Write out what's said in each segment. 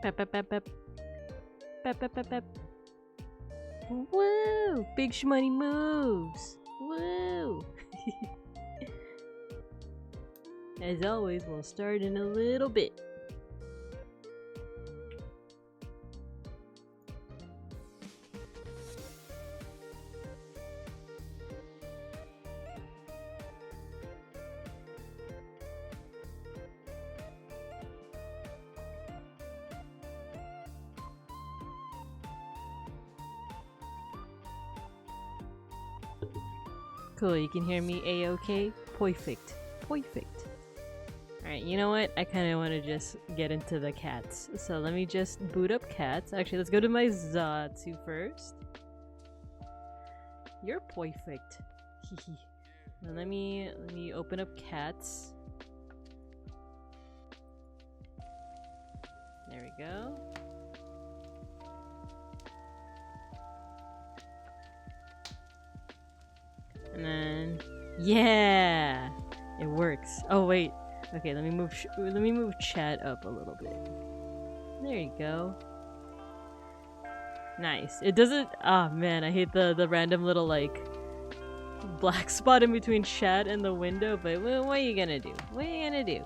Pep pep pep pep. Pep pep pep pep. Woo! Big shmoney moves! Woo! As always, we'll start in a little bit. Cool, you can hear me a-okay? Perfect. Perfect. Alright, you know what? I kind of want to just get into the cats. So let me just boot up cats. Actually, let's go to my Zatsu first. You're perfect. Now let me open up cats. There we go. And then, yeah, it works. Oh wait, okay. Let me move chat up a little bit. There you go. Nice. It doesn't. Oh man, I hate the random little like black spot in between chat and the window. But what are you gonna do? What are you gonna do?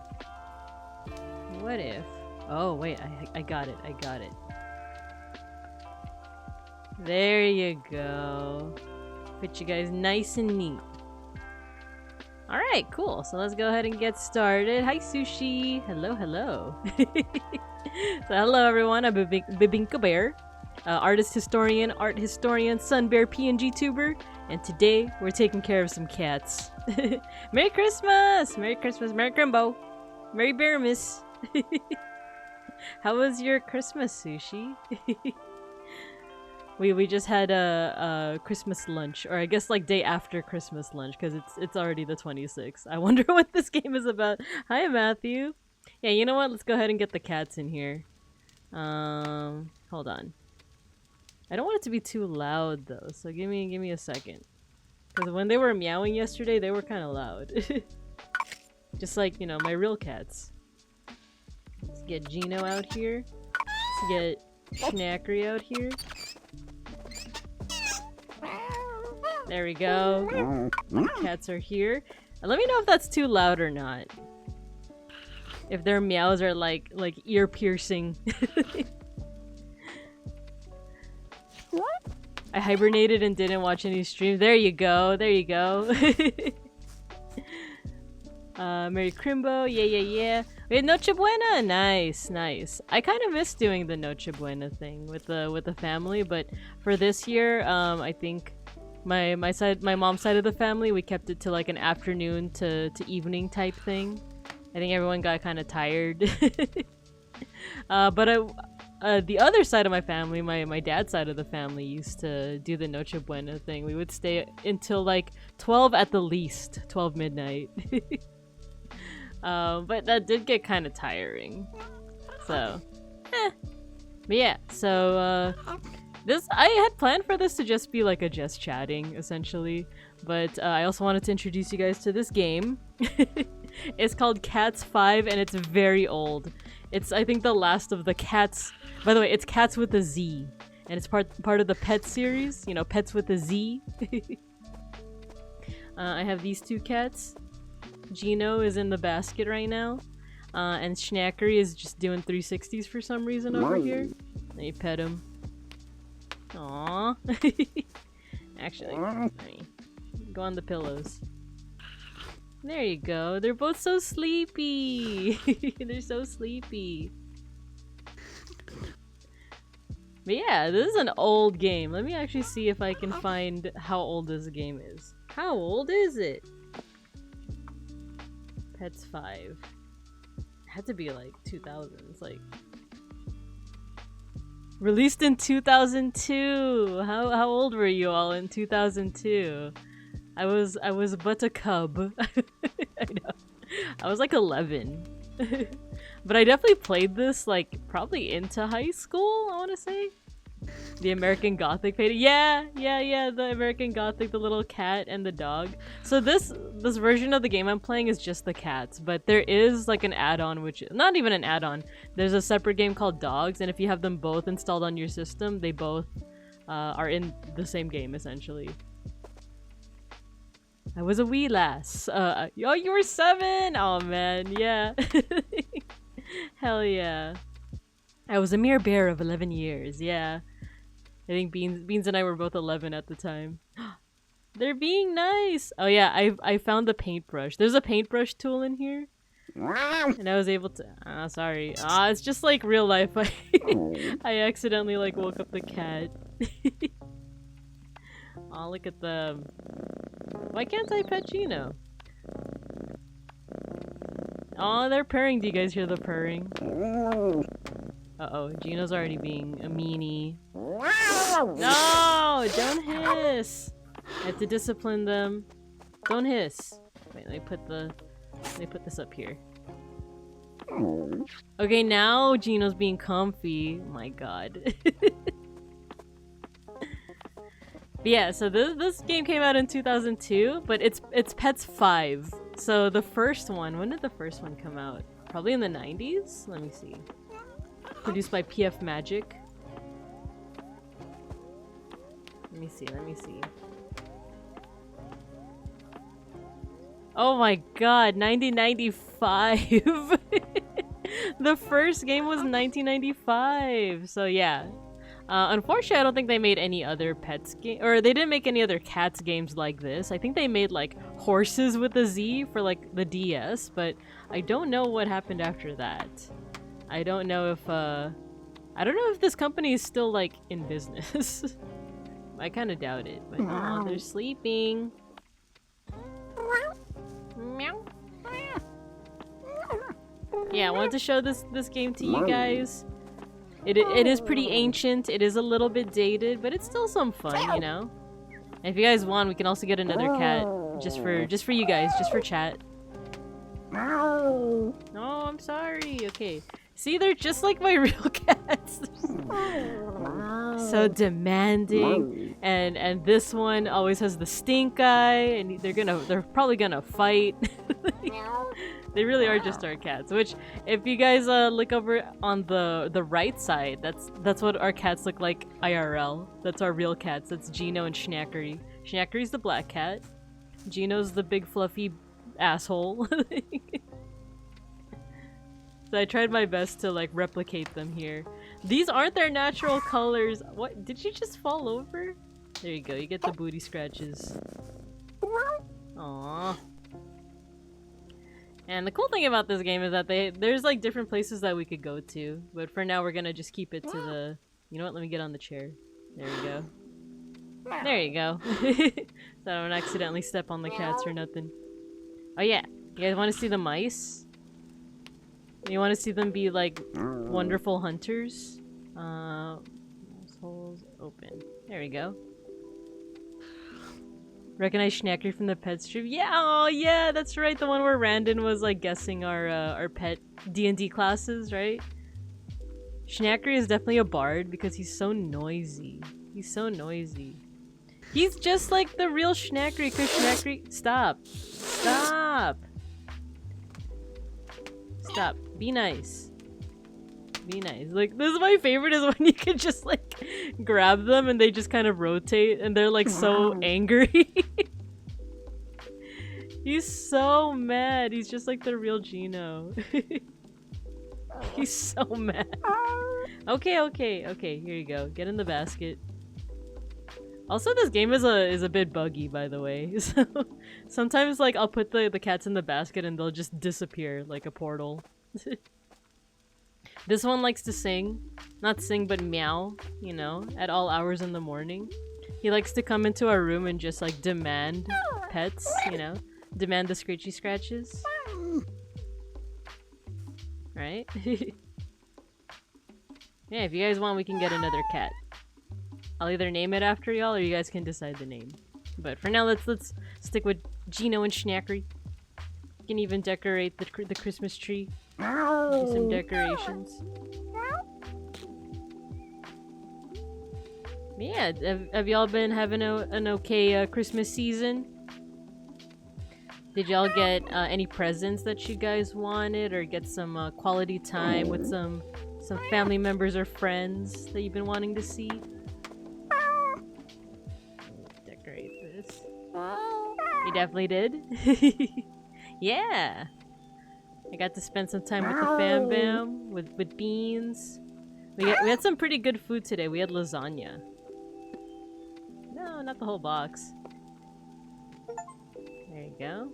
What if? Oh wait, I got it. I got it. There you go. Fit you guys nice and neat. Alright, cool. So let's go ahead and get started. Hi, Sushi. Hello, hello. So hello, everyone. I'm Bibinka Bear, artist historian, art historian, Sun Bear PNG tuber, and today we're taking care of some cats. Merry Christmas! Merry Christmas! Merry Crimbo! Merry Bearmas! How was your Christmas, Sushi? We just had a Christmas lunch, or I guess like day after Christmas lunch, because it's already the 26th. I wonder what this game is about. Hi, Matthew. Yeah, you know what? Let's go ahead and get the cats in here. Hold on. I don't want it to be too loud though, so give me a second. Because when they were meowing yesterday, they were kind of loud. Just like, you know, my real cats. Let's get Gino out here. Let's get Schnackery out here. There we go. Cats are here. And let me know if that's too loud or not. If their meows are like ear piercing. What? I hibernated and didn't watch any streams. There you go. There you go. Merry Crimbo. Yeah, yeah, yeah. We had Noche Buena. Nice, nice. I kind of miss doing the Noche Buena thing with the family, but for this year, I think my mom's side of the family, we kept it to like an afternoon to evening type thing. I think everyone got kind of tired. But the other side of my family, my dad's side of the family, used to do the Noche Buena thing. We would stay until like 12 at the least, 12 midnight. But that did get kind of tiring. So, But yeah, so I had planned for this to just be like a just chatting, essentially. But I also wanted to introduce you guys to this game. It's called Cats 5, and it's very old. It's, I think, the last of the Cats. By the way, it's Cats with a Z, and it's part of the Pet series. You know, Pets with a Z. I have these two cats. Gino is in the basket right now, and Schnackery is just doing 360s for some reason over here. Let me pet him. Aww. Actually, let me go on the pillows. There you go. They're both so sleepy. They're so sleepy. But yeah, this is an old game. Let me actually see if I can find how old this game is. How old is it? Pets 5. It had to be like 2000s, like released in 2002. How old were you all in 2002? I was but a cub. I know. I was like 11. But I definitely played this like probably into high school, I want to say. The American Gothic painting. Yeah, yeah, yeah. The American Gothic, the little cat and the dog. So this version of the game I'm playing is just the cats, but there is like an add-on, which not even an add-on. There's a separate game called Dogs, and if you have them both installed on your system, they both are in the same game essentially. I was a wee lass. Oh, you were 7. Oh man, yeah. Hell yeah. I was a mere bear of 11 years. Yeah. I think Beans and I were both 11 at the time. They're being nice. Oh yeah, I found the paintbrush. There's a paintbrush tool in here. And I was able to sorry. It's just like real life. I accidentally like woke up the cat. Oh, look at them. Why can't I pet Gino? Oh, they're purring. Do you guys hear the purring? Uh-oh, Gino's already being a meanie. No! Don't hiss! I have to discipline them. Don't hiss. Wait, let me put this up here. Okay, now Gino's being comfy. My god. But yeah, so this game came out in 2002, but it's Pets 5. So the first one, when did the first one come out? Probably in the 90s? Let me see. Produced by PF Magic. Let me see. Oh my god, 1995! The first game was 1995! So yeah. Unfortunately, I don't think they made any other pets game, or they didn't make any other cats games like this. I think they made like Horses with a Z for like the DS, but I don't know what happened after that. I don't know if this company is still like in business. I kind of doubt it, but oh, they're sleeping. Meow. Yeah, I wanted to show this game to you guys. It is pretty ancient. It is a little bit dated, but it's still some fun, you know. And if you guys want, we can also get another cat just for you guys, just for chat. Oh, I'm sorry. Okay. See, they're just like my real cats. So demanding, and this one always has the stink eye, and they're probably gonna fight. They really are just our cats. Which, if you guys look over on the right side, that's what our cats look like IRL. That's our real cats. That's Gino and Schnackery. Schnackery's the black cat. Gino's the big fluffy asshole. So I tried my best to like replicate them here. These aren't their natural colors. What? Did you just fall over? There you go. You get the booty scratches. Aww. And the cool thing about this game is that there's like different places that we could go to. But for now, we're gonna just keep it to the... You know what? Let me get on the chair. There we go. There you go. So I don't accidentally step on the cats or nothing. Oh yeah. You guys want to see the mice? You want to see them be like wonderful hunters? Holes open. There we go. Recognize Schnackery from the pet stream? Yeah, oh yeah, that's right. The one where Randon was like guessing our pet D&D classes, right? Schnackery is definitely a bard because he's so noisy. He's so noisy. He's just like the real Schnackery, because Schnackery... Stop. Stop. Stop. Be nice. Be nice. Like, this is my favorite, is when you can just like grab them and they just kind of rotate and they're like so angry. He's so mad. He's just like the real Gino. He's so mad. Okay, okay, okay. Here you go. Get in the basket. Also, this game is a bit buggy, by the way. So sometimes like I'll put the cats in the basket and they'll just disappear like a portal. This one likes to sing. Not sing, but meow, you know, at all hours in the morning. He likes to come into our room and just like demand pets, you know? Demand the scratchy scratches. Right? Yeah, if you guys want, we can get another cat. I'll either name it after y'all or you guys can decide the name. But for now, let's stick with Gino and Schnackery. You can even decorate the Christmas tree. Do some decorations. Yeah, have y'all been having an okay Christmas season? Did y'all get any presents that you guys wanted, or get some quality time with some family members or friends that you've been wanting to see? Decorate this. You definitely did. Yeah, I got to spend some time with the fam bam with beans. We had some pretty good food today. We had lasagna. No, not the whole box. There you go.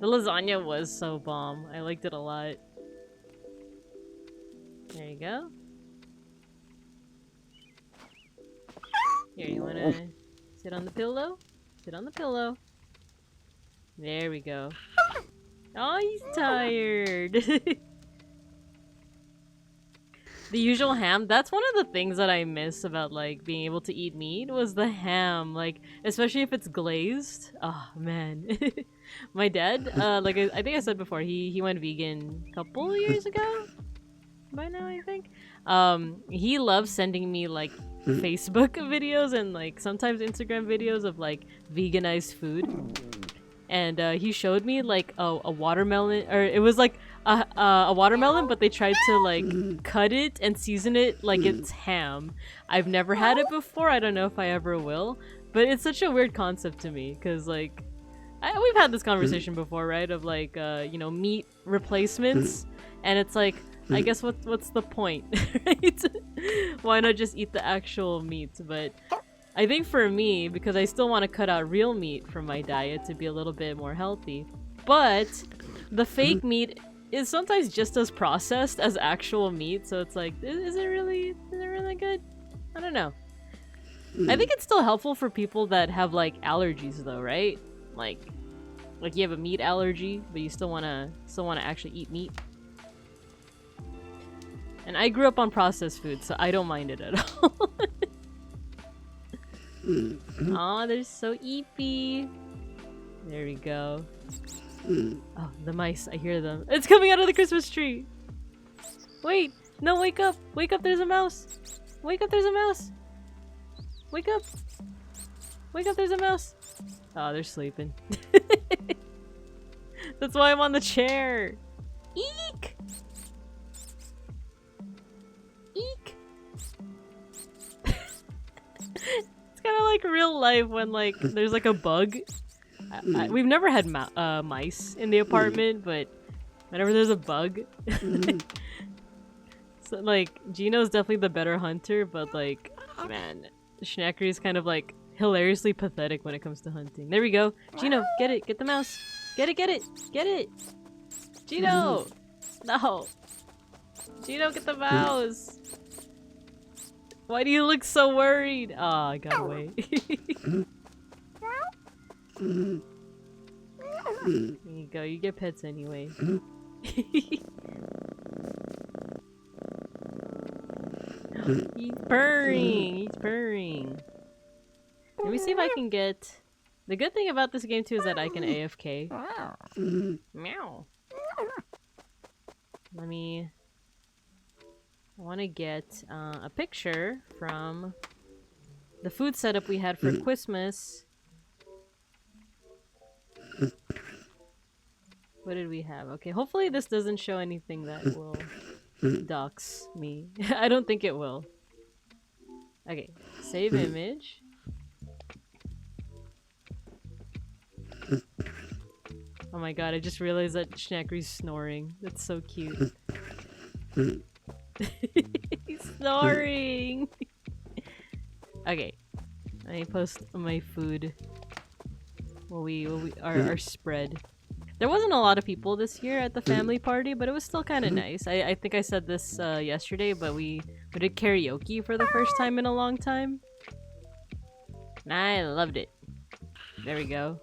The lasagna was so bomb. I liked it a lot. There you go. Here, you wanna sit on the pillow? Sit on the pillow. There we go. Oh, he's tired. The usual ham, that's one of the things that I miss about like being able to eat meat was the ham, like especially if it's glazed. Oh man. My dad, like I think I said before, he went vegan a couple years ago. By now, I think. He loves sending me like Facebook videos and like sometimes Instagram videos of like veganized food. And he showed me like a watermelon, or it was like a watermelon, but they tried to like cut it and season it like it's ham. I've never had it before. I don't know if I ever will, but it's such a weird concept to me because like we've had this conversation before, right? Of like you know, meat replacements, and it's like I guess what's the point, right? Why not just eat the actual meat? But I think for me, because I still want to cut out real meat from my diet to be a little bit more healthy, but the fake meat is sometimes just as processed as actual meat, so it's like, is it really good? I don't know. I think it's still helpful for people that have like allergies though, right? Like you have a meat allergy, but you still wanna actually eat meat. And I grew up on processed food, so I don't mind it at all. Aw, they're so eepy. There we go. Oh, the mice, I hear them. It's coming out of the Christmas tree! Wait! No, wake up! Wake up, there's a mouse! Wake up, there's a mouse! Wake up! Wake up, there's a mouse! Oh, they're sleeping. That's why I'm on the chair! Eek! Eek! Kind of like real life when like there's like a bug. We've never had mice in the apartment, but whenever there's a bug, so like Gino's definitely the better hunter, but like man, Schnackery is kind of like hilariously pathetic when it comes to hunting. There we go, Gino, get it, get the mouse, get it, get it, get it, Gino, no, Gino, get the mouse. Why do you look so worried? Oh, I got away. There you go, you get pets anyway. He's purring! He's purring! Let me see if I can get... The good thing about this game too is that I can AFK. Meow! Let me... I want to get a picture from the food setup we had for Christmas. What did we have? Okay, hopefully this doesn't show anything that will dox me. I don't think it will. Okay, save image. Oh my god, I just realized that Schnackery's snoring. That's so cute. He's snoring! Okay. Let me post my food. Our spread. There wasn't a lot of people this year at the family party, but it was still kind of nice. I think I said this yesterday, but we did karaoke for the first time in a long time. And I loved it. There we go.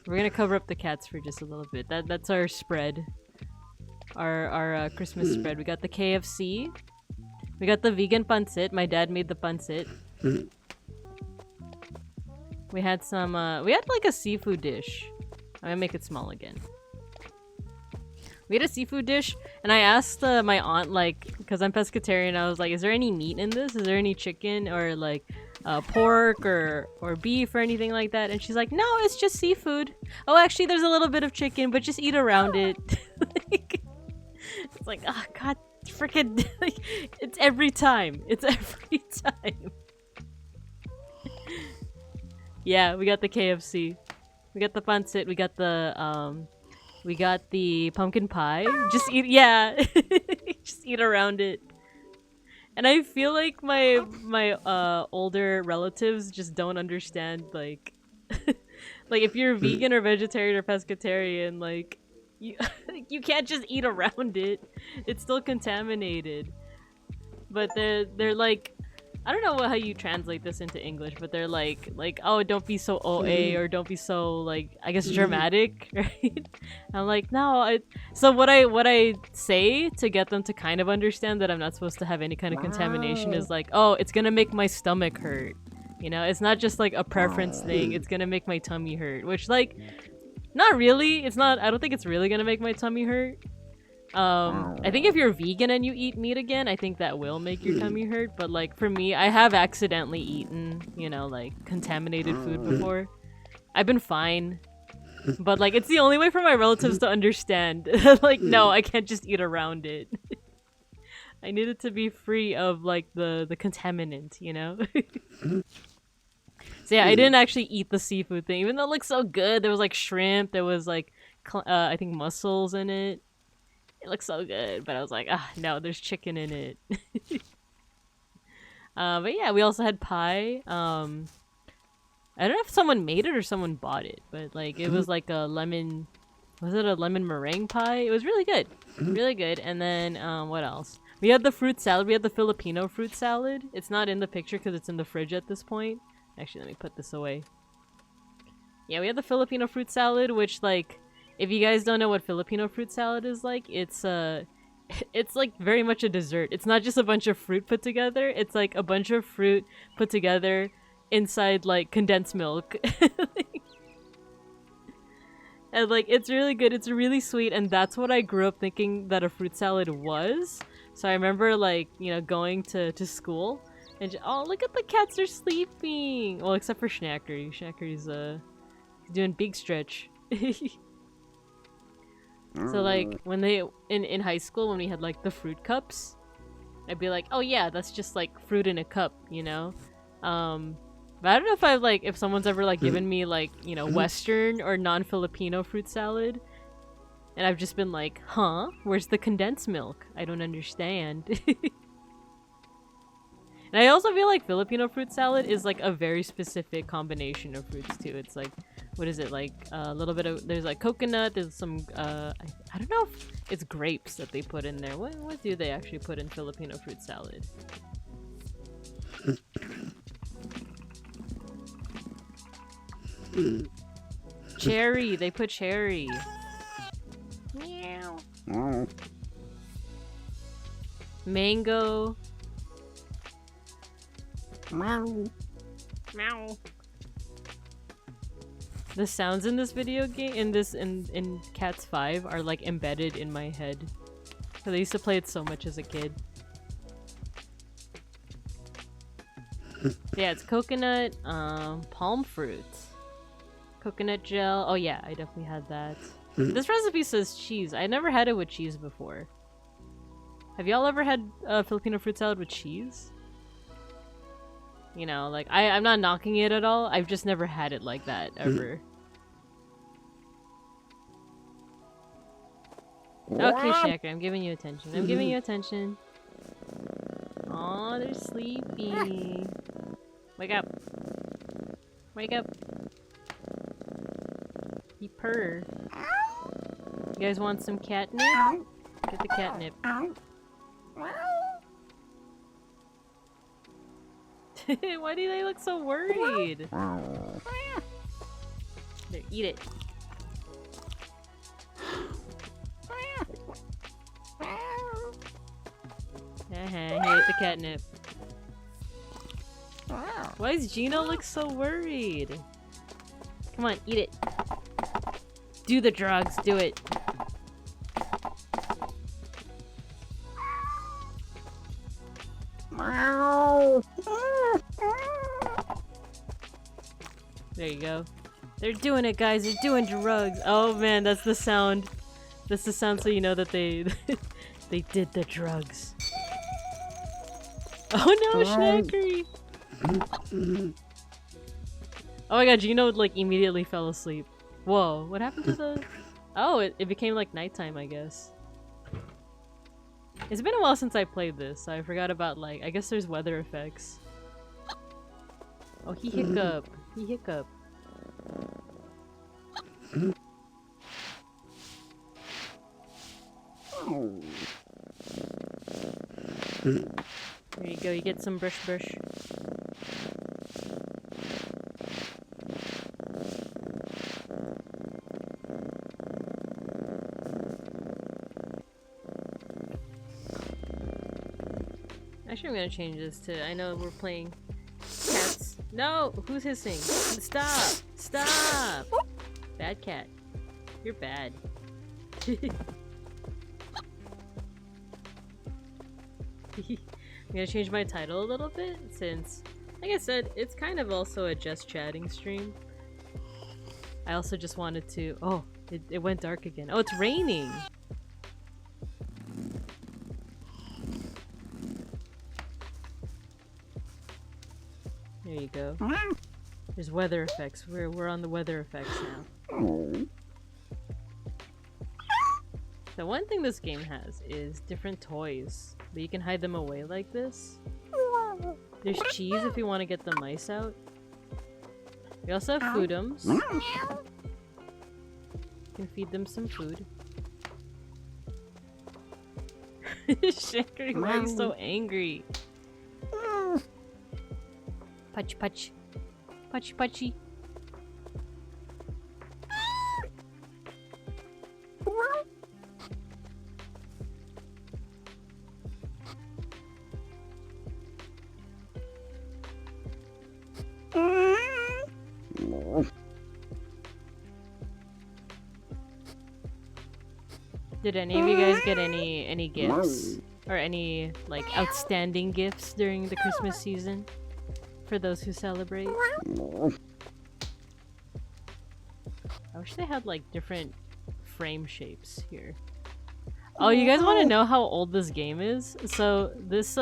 We're gonna cover up the cats for just a little bit. That's our spread. Our Christmas spread. We got the KFC. We got the vegan pancit. My dad made the pancit. We had some, we had like a seafood dish. I'm gonna make it small again. We had a seafood dish, and I asked my aunt, like, because I'm pescatarian, I was like, is there any meat in this? Is there any chicken or, like, pork or beef or anything like that? And she's like, no, it's just seafood. Oh, actually, there's a little bit of chicken, but just eat around it. Like, it's like, oh, God, freaking, like, it's every time. It's every time. Yeah, we got the KFC. We got the pancit. We got the pumpkin pie. Just eat, yeah. Just eat around it. And I feel like my older relatives just don't understand, like, like if you're vegan or vegetarian or pescatarian, like, you can't just eat around it. It's still contaminated. But they're like, I don't know how you translate this into English, but they're like, oh, don't be so OA, or don't be so, like, I guess dramatic, right? I'm like, no. So what I say to get them to kind of understand that I'm not supposed to have any kind of contamination is like, oh, it's gonna make my stomach hurt. You know, it's not just like a preference thing. It's gonna make my tummy hurt, which, like, not really. It's not. I don't think it's really gonna make my tummy hurt. I think if you're vegan and you eat meat again, I think that will make your tummy hurt. But, like, for me, I have accidentally eaten, you know, like, contaminated food before. I've been fine. But, like, it's the only way for my relatives to understand. Like, no, I can't just eat around it. I need it to be free of, like, the contaminant, you know? So, yeah, I didn't actually eat the seafood thing, even though it looked so good. There was, like, shrimp. There was, like, I think mussels in it. It looks so good, but I was like, ah, no, there's chicken in it. But yeah, we also had pie. I don't know if someone made it or someone bought it, but, like, it was like a lemon... Was it a lemon meringue pie? It was really good. Really good. And then, what else? We had the fruit salad. We had the Filipino fruit salad. It's not in the picture because it's in the fridge at this point. Actually, let me put this away. Yeah, we had the Filipino fruit salad, which, like... If you guys don't know what Filipino fruit salad is like, it's like very much a dessert. It's not just a bunch of fruit put together. It's like a bunch of fruit put together inside, like, condensed milk. And, like, it's really good. It's really sweet, and that's what I grew up thinking that a fruit salad was. So I remember, like, you know, going to school and oh, look at the cats, are sleeping. Well, except for Schnackery. Schnackery's doing big stretch. So, like, when they in high school, when we had, like, the fruit cups, I'd be like, oh yeah, that's just, like, fruit in a cup, you know? But I don't know if I've, like, if someone's ever, like, given me, like, you know, Western or non-Filipino fruit salad, and I've just been like, huh? Where's the condensed milk? I don't understand. And I also feel like Filipino fruit salad is, like, a very specific combination of fruits, too. It's, like, what is it, like, a little bit of, there's, like, coconut, there's some, I don't know if it's grapes that they put in there. What do they actually put in Filipino fruit salad? Cherry, they put cherry. Meow. Mango. Meow. Meow. The sounds in this video game, in Cats 5, are, like, embedded in my head. Cause I used to play it so much as a kid. Yeah, it's coconut, palm fruit, coconut gel. Oh yeah, I definitely had that. This recipe says cheese. I never had it with cheese before. Have y'all ever had Filipino fruit salad with cheese? You know, like, I'm not knocking it at all. I've just never had it like that, ever. Okay, Shaker, I'm giving you attention. I'm giving you attention. Aw, they're sleepy. Wake up. Wake up. You purr. You guys want some catnip? Get the catnip. Why do they look so worried? There, eat it. He ate the catnip. Why does Gino look so worried? Come on, eat it. Do the drugs, do it. There you go. They're doing it, guys. They're doing drugs. Oh man, that's the sound. That's the sound so you know that they they did the drugs. Oh no, Schnackery! Oh my god, Gino like immediately fell asleep. Whoa, what happened to the... Oh, it became like nighttime, I guess. It's been a while since I played this, so I forgot about like... I guess there's weather effects. Oh, he hiccup. He hiccup. There you go, you get some brush. Actually, I'm gonna change this to... I know we're playing cats. No! Who's hissing? Stop! Stop! Bad cat. You're bad. I'm gonna change my title a little bit since, like I said, it's kind of also a just chatting stream. I also just wanted to... Oh, it went dark again. Oh, it's raining! There you go. There's weather effects. We're on the weather effects now. The one thing this game has is different toys, but you can hide them away like this. There's cheese if you want to get the mice out. We also have foodums. You can feed them some food. Shankary, why are you so angry? Punch, punch. Punch, punchy. Did any of you guys get any gifts? Or any, like, outstanding gifts during the Christmas season? For those who celebrate? I wish they had, like, different frame shapes here. Oh, you guys want to know how old this game is? So, this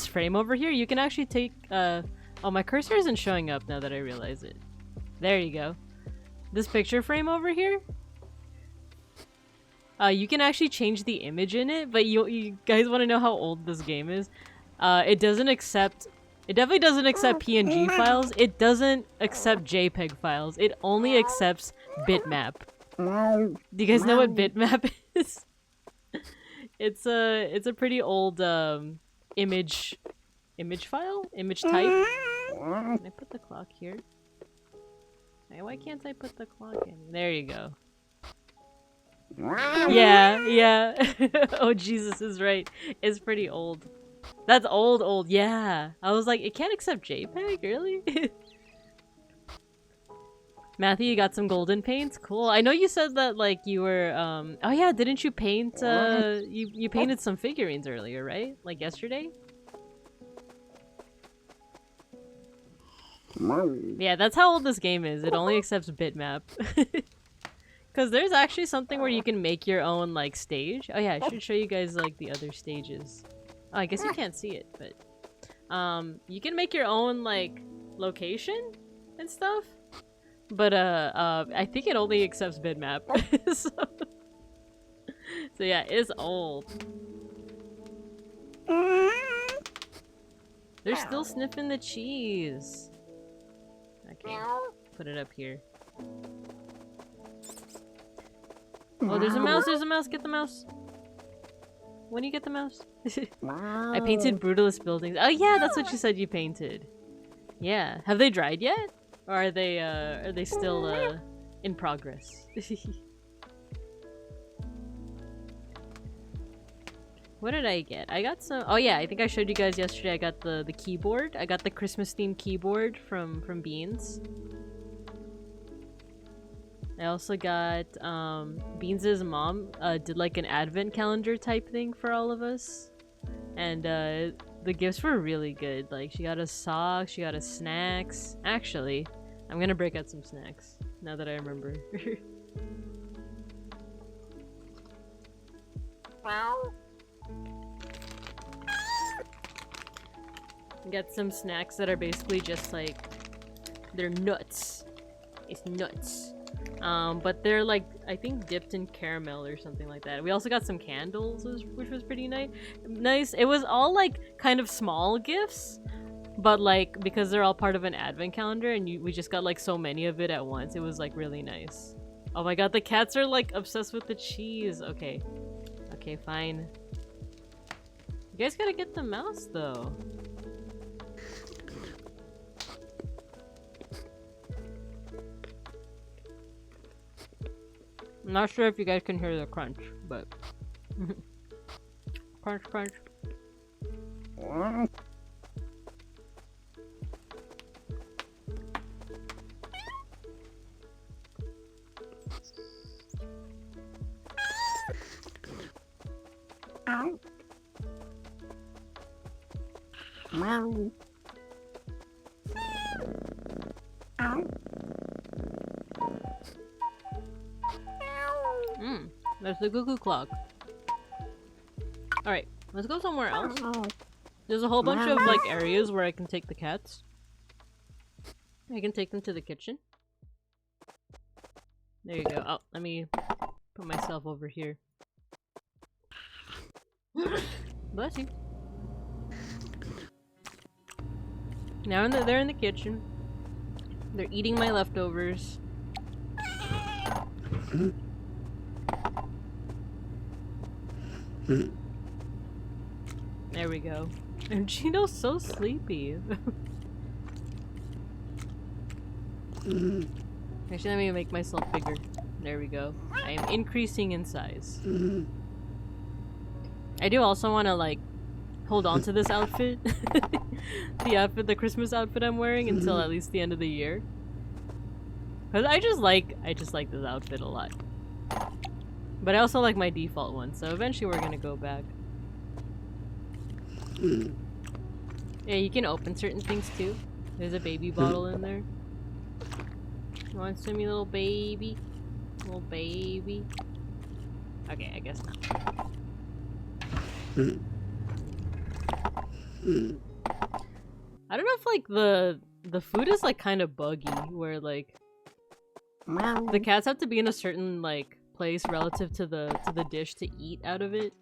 frame over here, you can actually take, oh, my cursor isn't showing up now that I realize it. There you go. This picture frame over here? You can actually change the image in it, but you guys want to know how old this game is? It definitely doesn't accept PNG files. It doesn't accept JPEG files. It only accepts bitmap. Do you guys know what bitmap is? It's a pretty old image file? Image type? Can I put the clock here? Hey, why can't I put the clock in? There you go. Yeah. Oh, Jesus is right. It's pretty old. That's old, yeah. I was like, it can't accept JPEG, really? Matthew, you got some golden paints? Cool. I know you said that, like, you were, oh yeah, didn't you paint, you painted some figurines earlier, right? Like, yesterday? Yeah, that's how old this game is. It only accepts bitmap. Because there's actually something where you can make your own, like, stage. Oh yeah, I should show you guys, like, the other stages. Oh, I guess you can't see it, but... you can make your own, like, location and stuff. But, I think it only accepts bitmap. So yeah, it's old. They're still sniffing the cheese. Okay, put it up here. Oh, there's a mouse, get the mouse. When do you get the mouse? I painted brutalist buildings. Oh yeah, that's what you said you painted. Yeah. Have they dried yet? Or are they still, in progress? What did I get? I got some... Oh yeah, I think I showed you guys yesterday I got the keyboard. I got the Christmas themed keyboard from Beans. I also got, Beans' mom, did like an advent calendar type thing for all of us. And, the gifts were really good. Like, she got us socks, she got us snacks. Actually, I'm gonna break out some snacks now that I remember. Get some snacks that are basically just like, they're nuts. It's nuts. But they're like, I think dipped in caramel or something like that. We also got some candles, which was pretty nice. It was all like kind of small gifts, but like because they're all part of an advent calendar, and we just got like so many of it at once. It was like really nice. Oh my god, the cats are like obsessed with the cheese. Okay, okay, fine. You guys gotta get the mouse though. I'm not sure if you guys can hear the crunch, but crunch, crunch. That's the cuckoo clock. Alright, let's go somewhere else. There's a whole bunch of like areas where I can take the cats. I can take them to the kitchen. There you go. Oh, let me put myself over here. Bless you. Now they're in the kitchen. They're eating my leftovers. There we go. And Gino's so sleepy. Actually, let me make myself bigger. There we go. I am increasing in size. I do also want to like hold on to this outfit. The Christmas outfit I'm wearing until at least the end of the year. Cause I just like this outfit a lot. But I also like my default one, so eventually we're gonna go back. Yeah, you can open certain things too. There's a baby bottle in there. You want to me, little baby? Little baby? Okay, I guess not. I don't know if like the food is like kind of buggy, where like the cats have to be in a certain like place relative to the dish to eat out of it.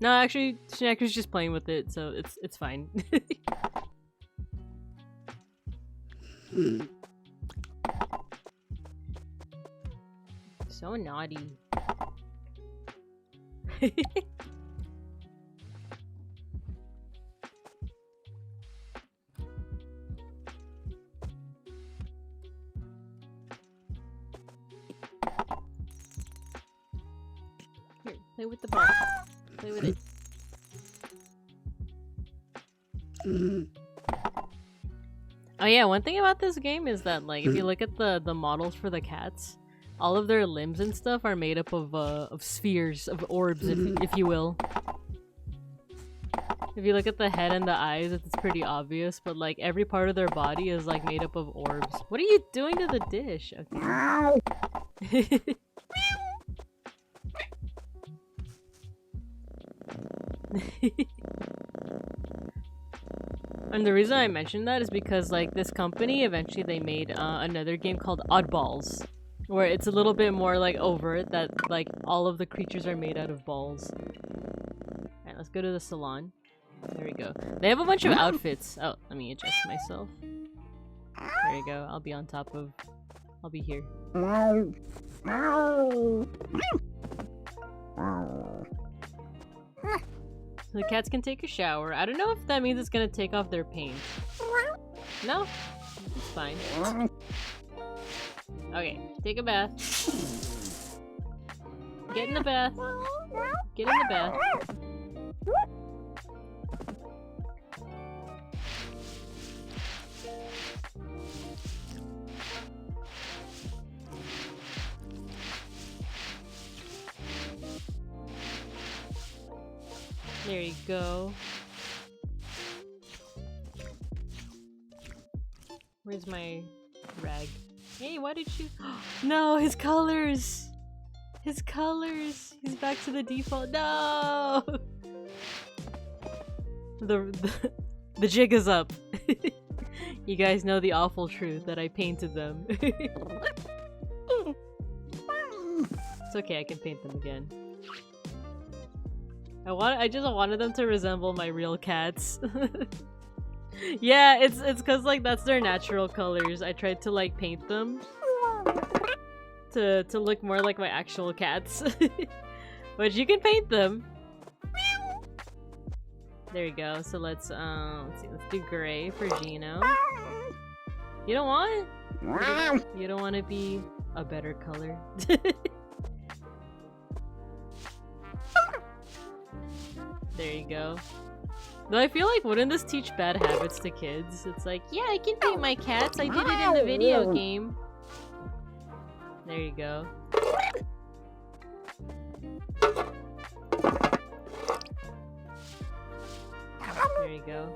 No, actually, Snacker's just playing with it, so it's fine. So naughty. Here, play with the ball. Play with it. Oh yeah, one thing about this game is that like if you look at the models for the cats, all of their limbs and stuff are made up of spheres, of orbs, if you will. If you look at the head and the eyes, it's pretty obvious, but like every part of their body is like made up of orbs. What are you doing to the dish? Okay. And the reason I mentioned that is because like this company eventually they made another game called Oddballs, where it's a little bit more like overt that like all of the creatures are made out of balls. Alright, let's go to the salon. There we go. They have a bunch of outfits. Oh, let me adjust myself. There you go. I'll be on top of... I'll be here. So the cats can take a shower. I don't know if that means it's gonna take off their paint. No? It's fine. Okay, take a bath. Get in the bath. Get in the bath. There you go. Where's my rag? Hey, why did you? No, his colors. His colors. He's back to the default. No. The jig is up. You guys know the awful truth that I painted them. It's okay, I can paint them again. I just wanted them to resemble my real cats. Yeah, it's cause like that's their natural colors. I tried to like paint them to look more like my actual cats. But you can paint them. There you go. So let's see, let's do gray for Gino. You don't want? You don't want to be a better color. There you go. Though I feel like wouldn't this teach bad habits to kids? It's like, yeah, I can paint my cats. I did it in the video game. There you go. There you go.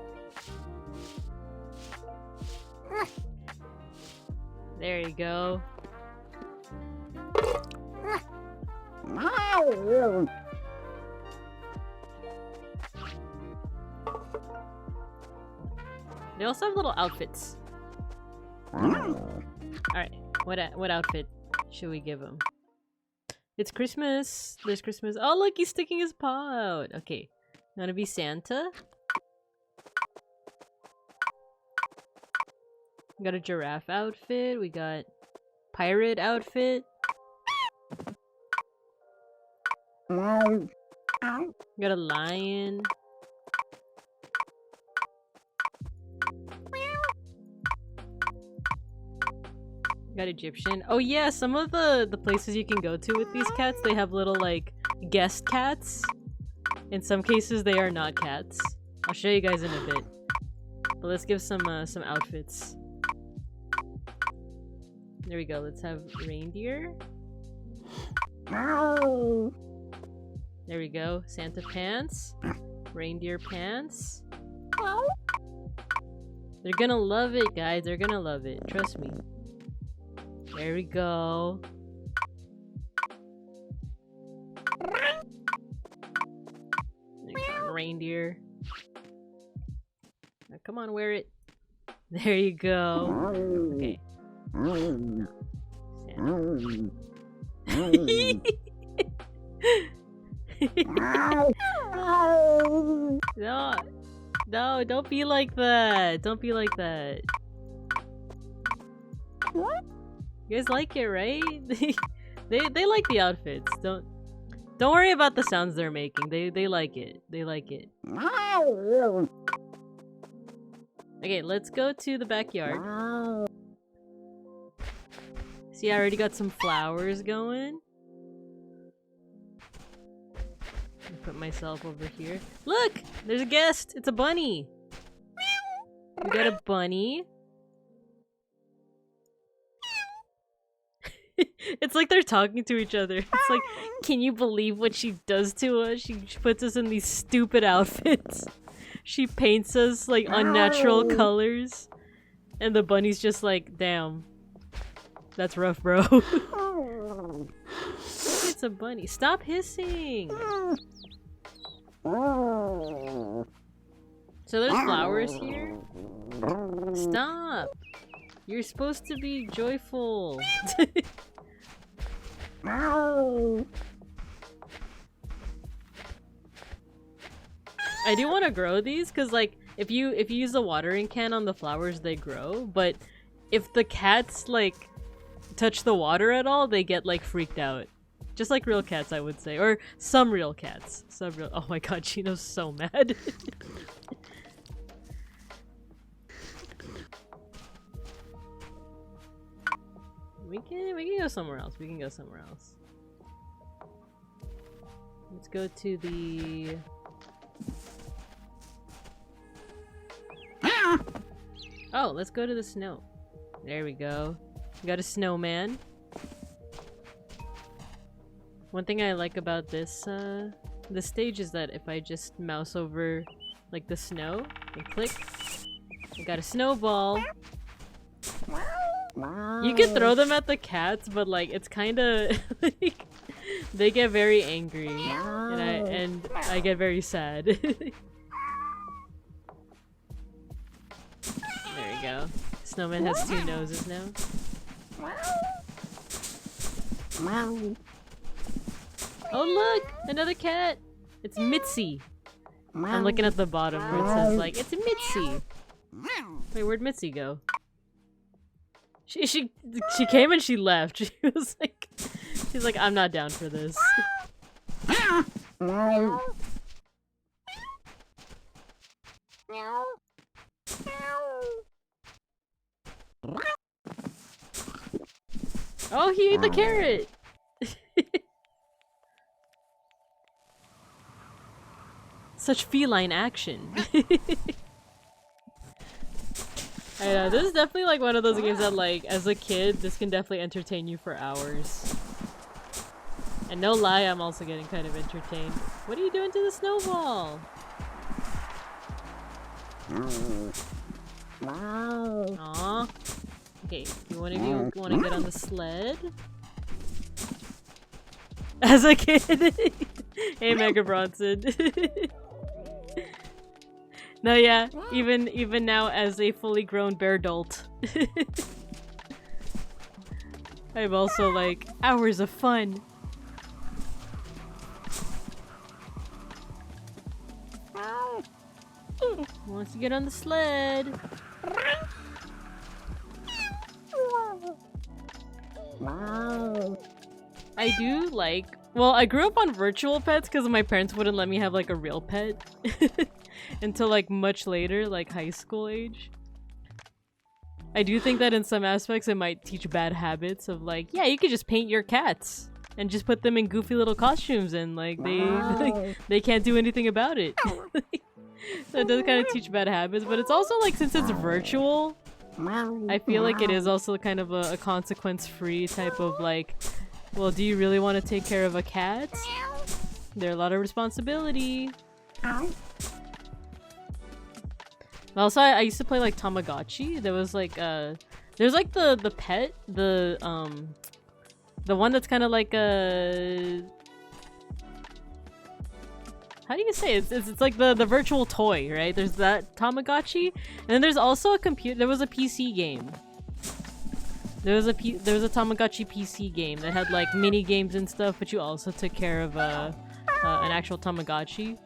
There you go. They also have little outfits. Alright, what outfit should we give him? It's Christmas! There's Christmas. Oh look, he's sticking his paw out! Okay, you wanna be Santa? We got a giraffe outfit, we got pirate outfit. We got a lion. Got Egyptian. Oh yeah, some of the places you can go to with these cats, they have little like guest cats. In some cases they are not cats. I'll show you guys in a bit. But let's give some outfits. There we go, let's have reindeer. There we go, Santa pants. Reindeer pants. They're gonna love it, guys. They're gonna love it. Trust me. There we go. Reindeer. Now, come on, wear it. There you go. Okay. No, don't be like that. Don't be like that. You guys like it, right? they like the outfits. Don't worry about the sounds they're making. They like it. They like it. Okay, let's go to the backyard. See, I already got some flowers going. Put myself over here. Look! There's a guest! It's a bunny! We got a bunny. It's like they're talking to each other. It's like, can you believe what she does to us? She puts us in these stupid outfits. She paints us like unnatural colors. And the bunny's just like, damn. That's rough, bro. It's a bunny. Stop hissing! So there's flowers here? Stop! You're supposed to be joyful. I do want to grow these because like if you use a watering can on the flowers they grow, but if the cats like touch the water at all they get like freaked out. Just like real cats, I would say. Or some real cats. Some real— oh my god, Chino's so mad. We can go somewhere else. We can go somewhere else. Let's go to the... oh, let's go to the snow. There we go. We got a snowman. One thing I like about this this stage is that if I just mouse over like the snow and click, I got a snowball. You can throw them at the cats, but like it's kind of like they get very angry, and I get very sad. There we go. Snowman has 2 noses now. Oh look! Another cat! It's Mitzi! I'm looking at the bottom where it says like, it's Mitzi! Wait, where'd Mitzi go? She came and she left. She was like, she's like, I'm not down for this. Oh, he ate the carrot! Such feline action. I know, this is definitely like one of those games that like, as a kid, this can definitely entertain you for hours. And no lie, I'm also getting kind of entertained. What are you doing to the snowball? Aww. Okay, you one of you want to get on the sled? As a kid! Hey, Mega Bronson. No, yeah, even now as a fully grown bear adult. I'm also like, hours of fun. Wants to get on the sled. I do like, well, I grew up on virtual pets because my parents wouldn't let me have like a real pet until like much later, like high school age. I do think that in some aspects it might teach bad habits of like, yeah, you could just paint your cats and just put them in goofy little costumes and like they can't do anything about it. So it does kind of teach bad habits, but it's also like, since it's virtual, I feel like it is also kind of a consequence-free type of like, well, do you really want to take care of a cat? There's a lot of responsibility. Also, I used to play like Tamagotchi. There was like there's like the pet, the one that's kind of like a, how do you say it? It's like the virtual toy, right? There's that Tamagotchi, and then there's also a computer. There was a PC game. There was a Tamagotchi PC game that had like mini games and stuff, but you also took care of an actual Tamagotchi.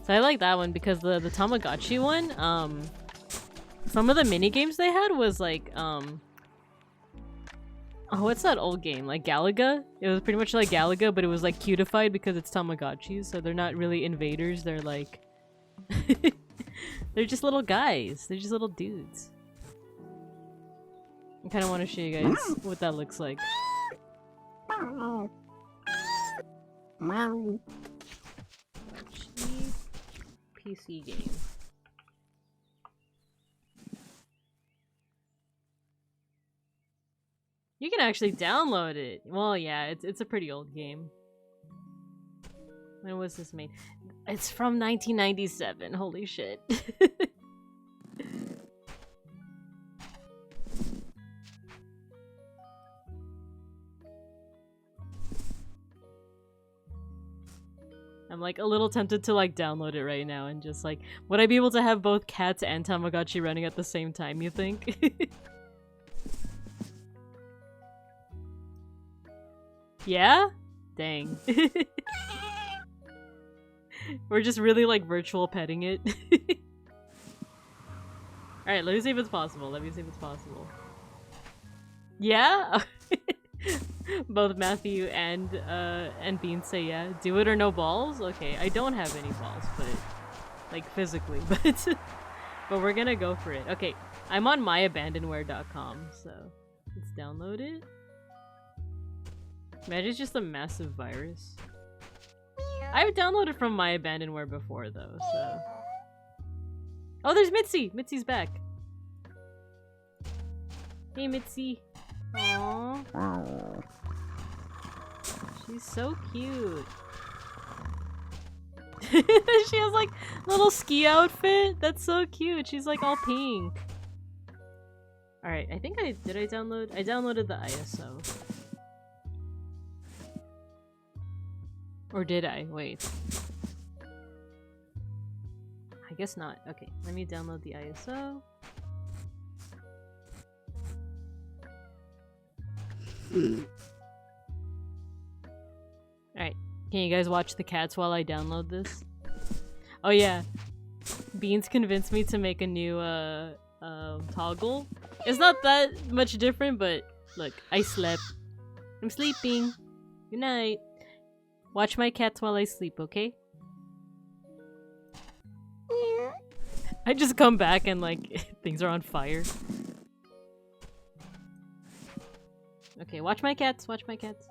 So I like that one because the Tamagotchi one, some of the mini games they had was like, oh, what's that old game? Like Galaga? It was pretty much like Galaga, but it was like cutified because it's Tamagotchis, so they're not really invaders, they're like... they're just little guys. They're just little dudes. I kind of want to show you guys what that looks like. Cheap PC game. You can actually download it. Well, yeah, it's a pretty old game. When was this made? It's from 1997. Holy shit. I'm like a little tempted to like download it right now and just like, would I be able to have both cats and Tamagotchi running at the same time, you think? Yeah? Dang. We're just really like virtual petting it. Alright, let me see if it's possible. Let me see if it's possible. Yeah? Both Matthew and Bean say yeah. Do it or no balls? Okay, I don't have any balls, but like physically, but we're gonna go for it. Okay, I'm on myabandonware.com, so let's download it. Imagine it's just a massive virus. I've downloaded from My Abandonware before though, so. Oh, there's Mitzi! Mitzi's back. Hey, Mitzi. Aww. She's so cute. She has like little ski outfit. That's so cute. She's like all pink. Alright, I think I downloaded the ISO. Or did I? Wait. I guess not. Okay, let me download the ISO. Alright, can you guys watch the cats while I download this? Oh yeah, Beans convinced me to make a new toggle. It's not that much different, but look, I slept. I'm sleeping. Good night. Watch my cats while I sleep, okay? I just come back and like things are on fire. Okay, watch my cats, watch my cats.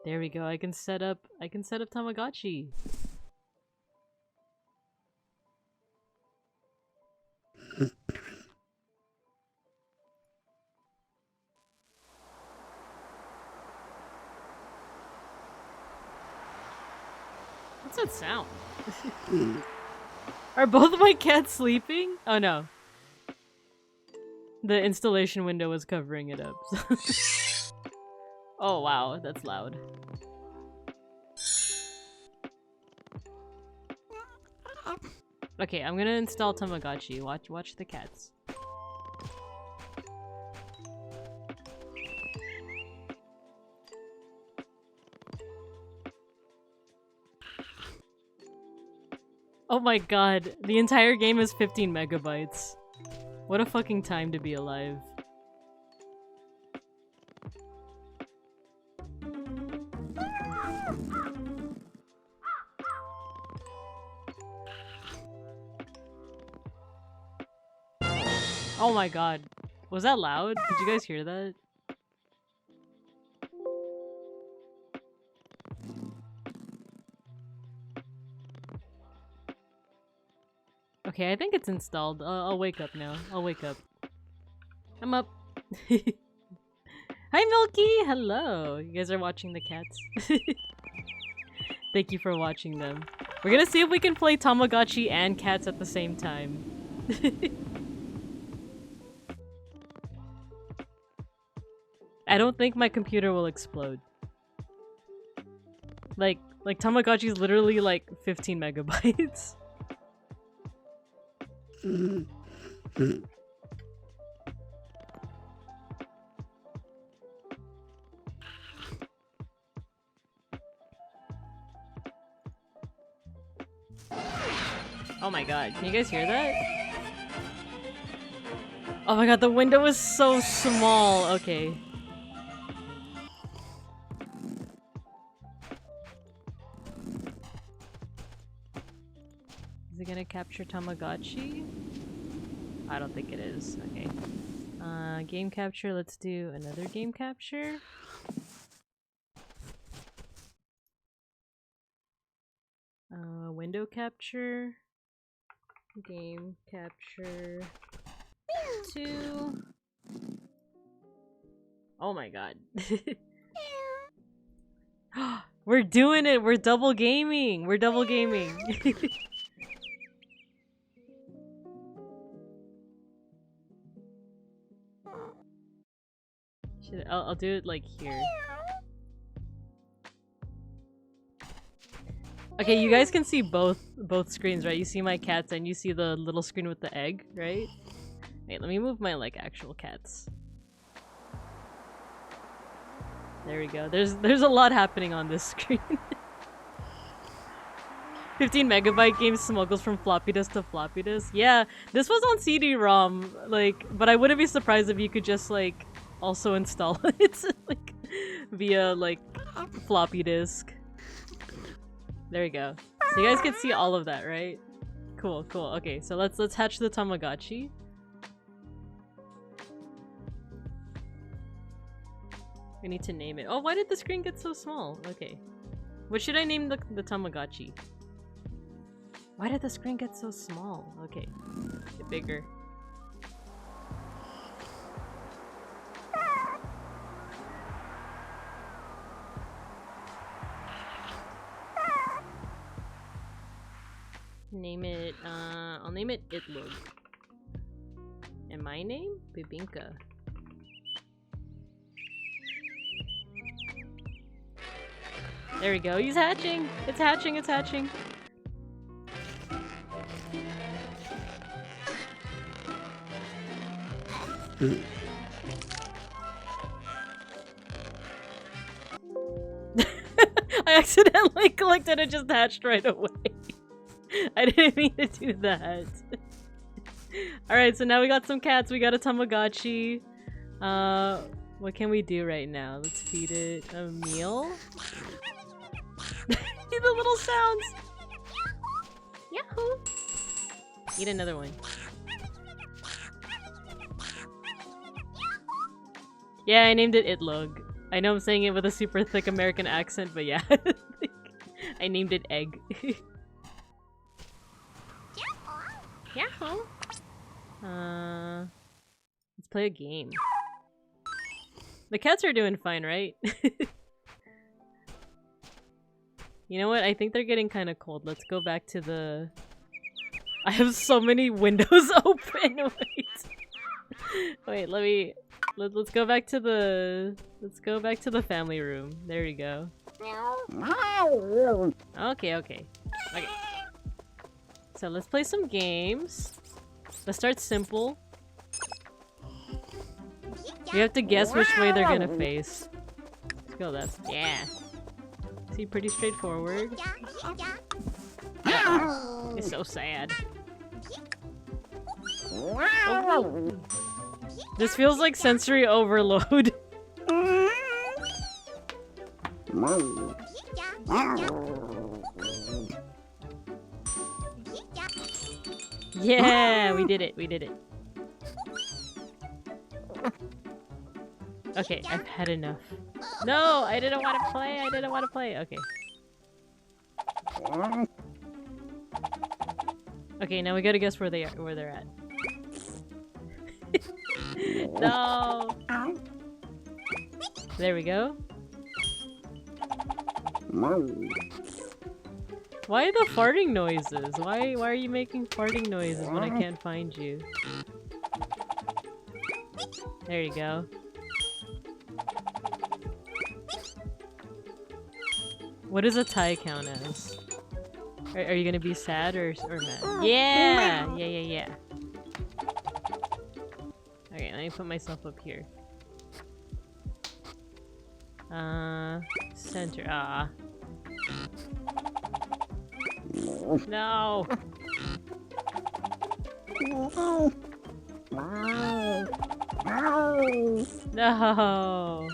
There we go. I can set up Tamagotchi. What's that sound? Are both of my cats sleeping? Oh no. The installation window was covering it up. Oh wow, that's loud. Okay, I'm gonna install Tamagotchi. Watch the cats. Oh my god, the entire game is 15 megabytes. What a fucking time to be alive. Oh my god. Was that loud? Did you guys hear that? Okay, I think it's installed. I'll wake up now. I'll wake up. I'm up. Hi Milky! Hello! You guys are watching the cats. Thank you for watching them. We're gonna see if we can play Tamagotchi and cats at the same time. I don't think my computer will explode. Like Tamagotchi is literally like 15 megabytes. Oh my god, can you guys hear that? Oh my god, the window is so small. Okay. Is it gonna capture Tamagotchi? I don't think it is. Okay. Game capture. Let's do another game capture. Window capture. Game capture 2. Oh my god. We're doing it! We're double gaming! We're double gaming! I'll do it like here. Okay, you guys can see both screens, right? You see my cats and you see the little screen with the egg, right? Wait, let me move my like actual cats. There we go. There's a lot happening on this screen. 15 megabyte game smuggles from floppy disk to floppy disk. Yeah, this was on CD-ROM, like, but I wouldn't be surprised if you could just like also install it like via like floppy disk. There you go. So you guys can see all of that, right? Cool, cool. Okay, so let's hatch the Tamagotchi. We need to name it. Oh, why did the screen get so small? Okay. What should I name the Tamagotchi? Why did the screen get so small? Okay, get bigger. Name it, I'll name it Itlug. And my name? Bibinka. There we go, he's hatching! It's hatching, it's hatching! I accidentally clicked and it just hatched right away. I didn't mean to do that. Alright, so now we got some cats, we got a Tamagotchi. What can we do right now? Let's feed it a meal. See the little sounds! Yahoo! Eat another one. Yeah, I named it Itlug. I know I'm saying it with a super thick American accent, but yeah. I named it Egg. Yahoo! Let's play a game. The cats are doing fine, right? You know what? I think they're getting kind of cold. Let's go back to the... I have so many windows open. Wait, let's go back to the... Let's go back to the family room. There we go. Okay, okay. Okay. So let's play some games. Let's start simple. We have to guess which way they're gonna face. Let's go left. Yeah. See, pretty straightforward. It's so sad. Oh. This feels like sensory overload. Yeah, we did it, we did it. Okay, I've had enough. No, I didn't want to play, I didn't want to play. Okay. Okay, now we gotta guess where they are, where they're at. No! There we go. Why the farting noises? Why are you making farting noises when I can't find you? There you go. What does a tie count as? Are you gonna be sad or mad? Yeah! Yeah, yeah, yeah. Okay, let me put myself up here. Center. Ah. No! No!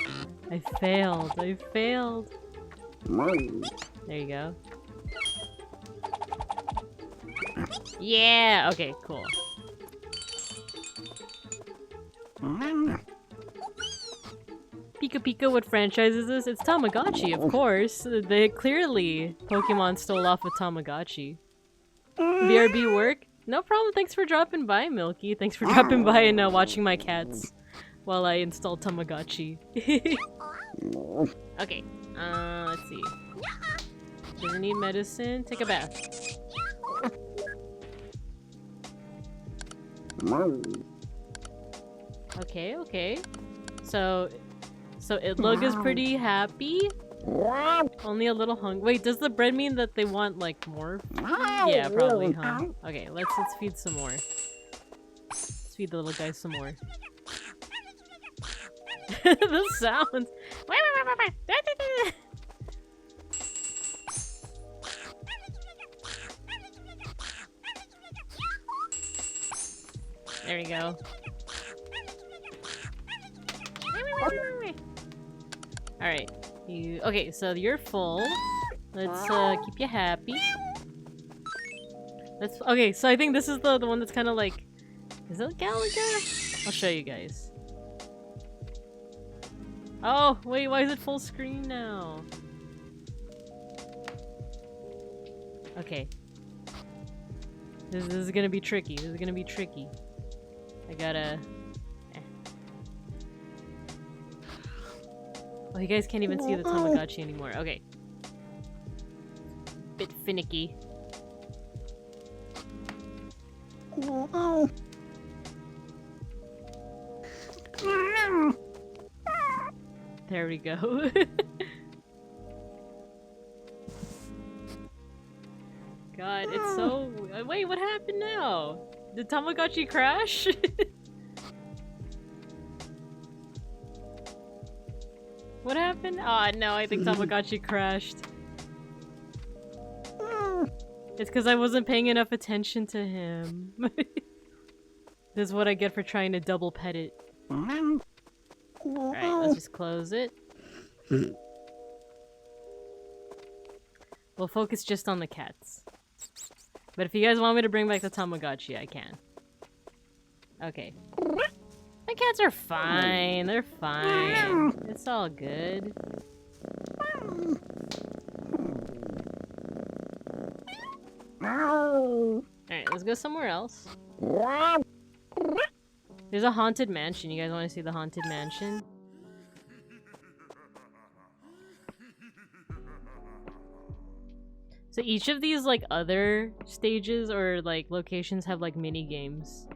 I failed. I failed. There you go. Yeah! Okay, cool. Pika Pika, what franchise is this? It's Tamagotchi, of course. They clearly Pokemon stole off of Tamagotchi. BRB work? No problem, thanks for dropping by, Milky. Thanks for dropping by and watching my cats while I install Tamagotchi. Okay, let's see. Doesn't need medicine. Take a bath. Okay, okay. So Itlug is pretty happy. Only a little hungry. Wait, does the bread mean that they want like more? Yeah, probably, huh? Okay, let's feed some more. Let's feed the little guy some more. The sounds. There we go. Alright. Okay, so you're full. Let's keep you happy. Okay, so I think this is the one that's kinda like, is it Galaga? I'll show you guys. Oh, wait, why is it full screen now? Okay. This is gonna be tricky. This is gonna be tricky. I gotta... Oh, you guys can't even see the Tamagotchi anymore. Okay. Bit finicky. There we go. God, it's so... Wait, what happened now? Did Tamagotchi crash? What happened? Oh no, I think Tamagotchi crashed. It's because I wasn't paying enough attention to him. This is what I get for trying to double pet it. Alright, let's just close it. We'll focus just on the cats. But if you guys want me to bring back the Tamagotchi, I can. Okay. The cats are fine. They're fine. It's all good. Alright, let's go somewhere else. There's a haunted mansion. You guys want to see the haunted mansion? So each of these like other stages or like locations have like mini games.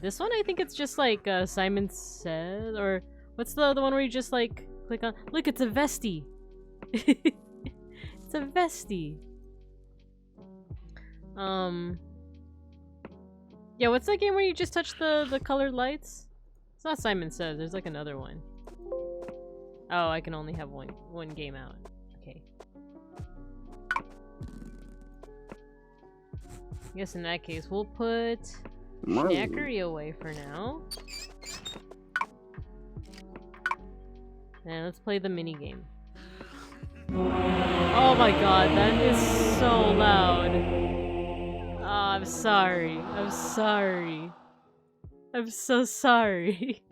This one I think it's just like Simon Says, or what's the one where you just like click on? Look, it's a vestie. It's a vestie. Yeah, what's that game where you just touch the colored lights? It's not Simon Says. There's like another one. Oh, I can only have one game out. Okay. I guess in that case, we'll put Snackery away for now. And let's play the mini game. Oh my god, that is so loud. Oh, I'm sorry. I'm sorry. I'm so sorry.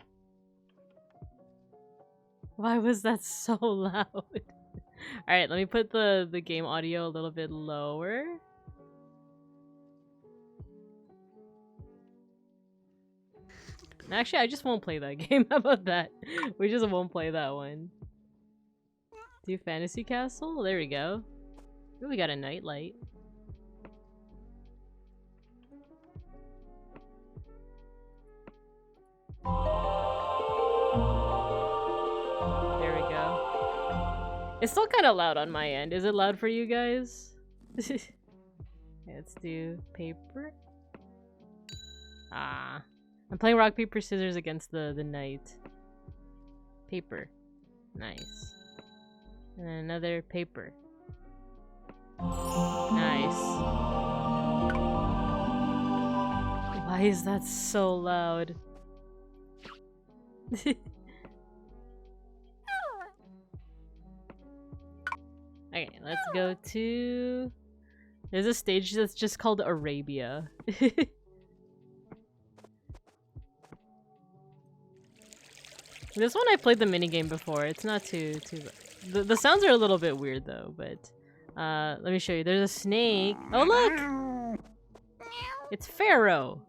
Why was that so loud? Alright, let me put the game audio a little bit lower. Actually, I just won't play that game. How about that? We just won't play that one. Do Fantasy Castle? There we go. Ooh, we got a nightlight. There we go. It's still kind of loud on my end. Is it loud for you guys? Let's do paper. Ah. I'm playing rock, paper, scissors against the knight. Paper. Nice. And then another paper. Nice. Why is that so loud? Okay, let's go to... There's a stage that's just called Arabia. This one I played the minigame before. It's not too the sounds are a little bit weird though, but let me show you. There's a snake. Oh look! It's Pharaoh.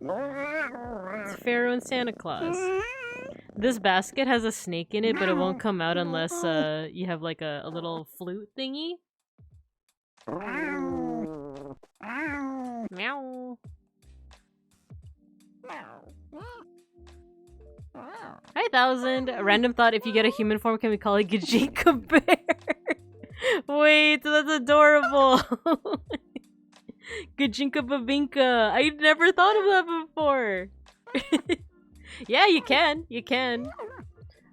It's Pharaoh and Santa Claus. This basket has a snake in it, but it won't come out unless you have like a little flute thingy. Meow. Hi, 1000. A random thought: if you get a human form, can we call it Gajinka Bear? Wait, that's adorable. Gajinka Babinka. I never thought of that before. Yeah, you can. You can.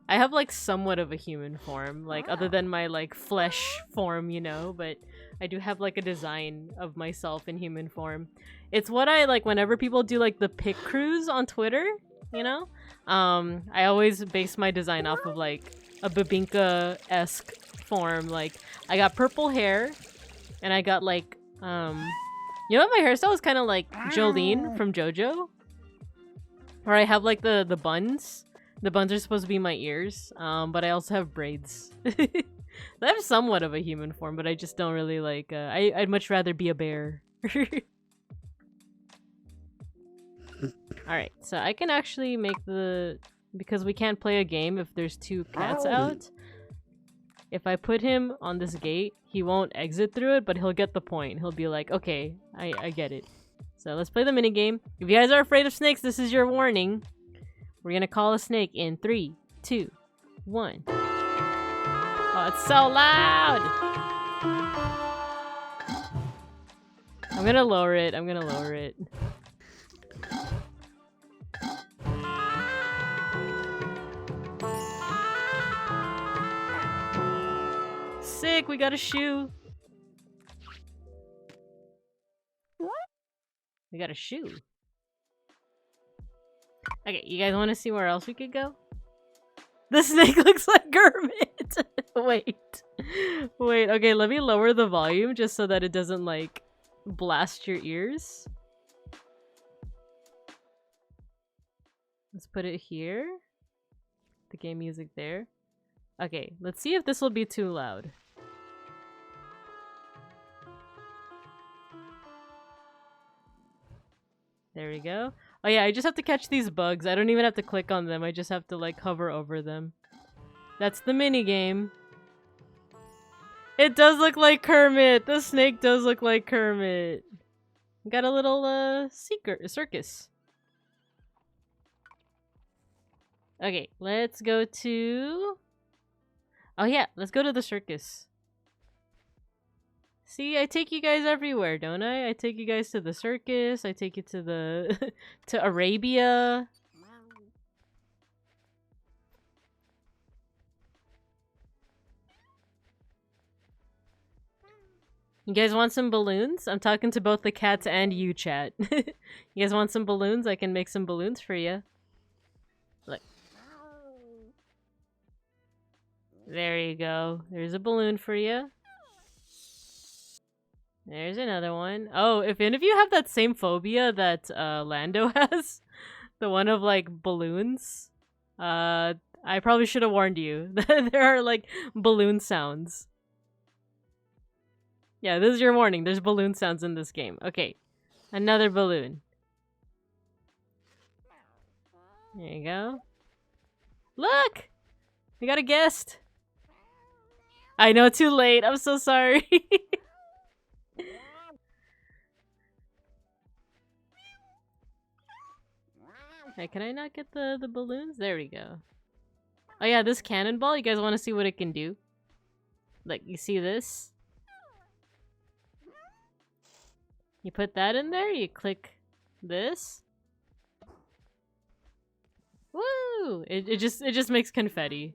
I have like somewhat of a human form, like other than my like flesh form, you know, but I do have like a design of myself in human form. It's what I like whenever people do like the pic cruise on Twitter, you know? I always base my design off of like a Babinka-esque form. Like I got purple hair and I got like you know what, my hairstyle is kind of like Jolene from JoJo, where I have like the buns. The buns are supposed to be my ears, but I also have braids. I have somewhat of a human form, but I just don't really like, I'd much rather be a bear. Alright, so I can actually make because we can't play a game if there's two cats out. If I put him on this gate, he won't exit through it, but he'll get the point. He'll be like, okay, I get it. So let's play the minigame. If you guys are afraid of snakes, this is your warning. We're gonna call a snake in 3, 2, 1. Oh, it's so loud! I'm gonna lower it. I'm gonna lower it. Sick, we got a shoe. We got a shoe. Okay, you guys want to see where else we could go? The snake looks like Kermit. Wait. Wait, okay, let me lower the volume just so that it doesn't, like, blast your ears. Let's put it here. The game music there. Okay, let's see if this will be too loud. There we go. Oh yeah, I just have to catch these bugs. I don't even have to click on them. I just have to like hover over them. That's the mini game. It does look like Kermit. The snake does look like Kermit. Got a little circus. Okay, let's go to... Oh yeah, let's go to the circus. See, I take you guys everywhere, don't I? I take you guys to the circus. I take you to the... to Arabia. You guys want some balloons? I'm talking to both the cats and you, chat. You guys want some balloons? I can make some balloons for you. Look. There you go. There's a balloon for you. There's another one. Oh, if any of you have that same phobia that Lando has, the one of like balloons, I probably should have warned you. There are like balloon sounds. Yeah, this is your warning. There's balloon sounds in this game. Okay, another balloon. There you go. Look! We got a guest. I know, too late. I'm so sorry. Okay, can I not get the balloons? There we go. Oh yeah, this cannonball, you guys want to see what it can do? Like, you see this? You put that in there, you click this. Woo! It just makes confetti.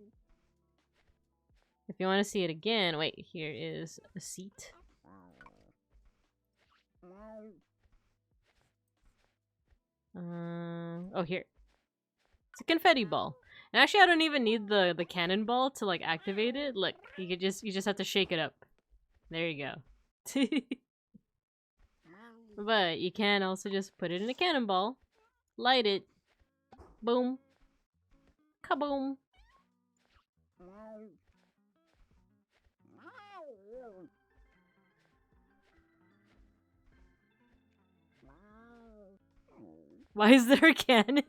If you want to see it again, wait, here is a seat. Oh, here. It's a confetti ball. And actually, I don't even need the cannonball to like activate it. Look, you just have to shake it up. There you go. But you can also just put it in a cannonball, light it, boom, kaboom. Why is there a cannon?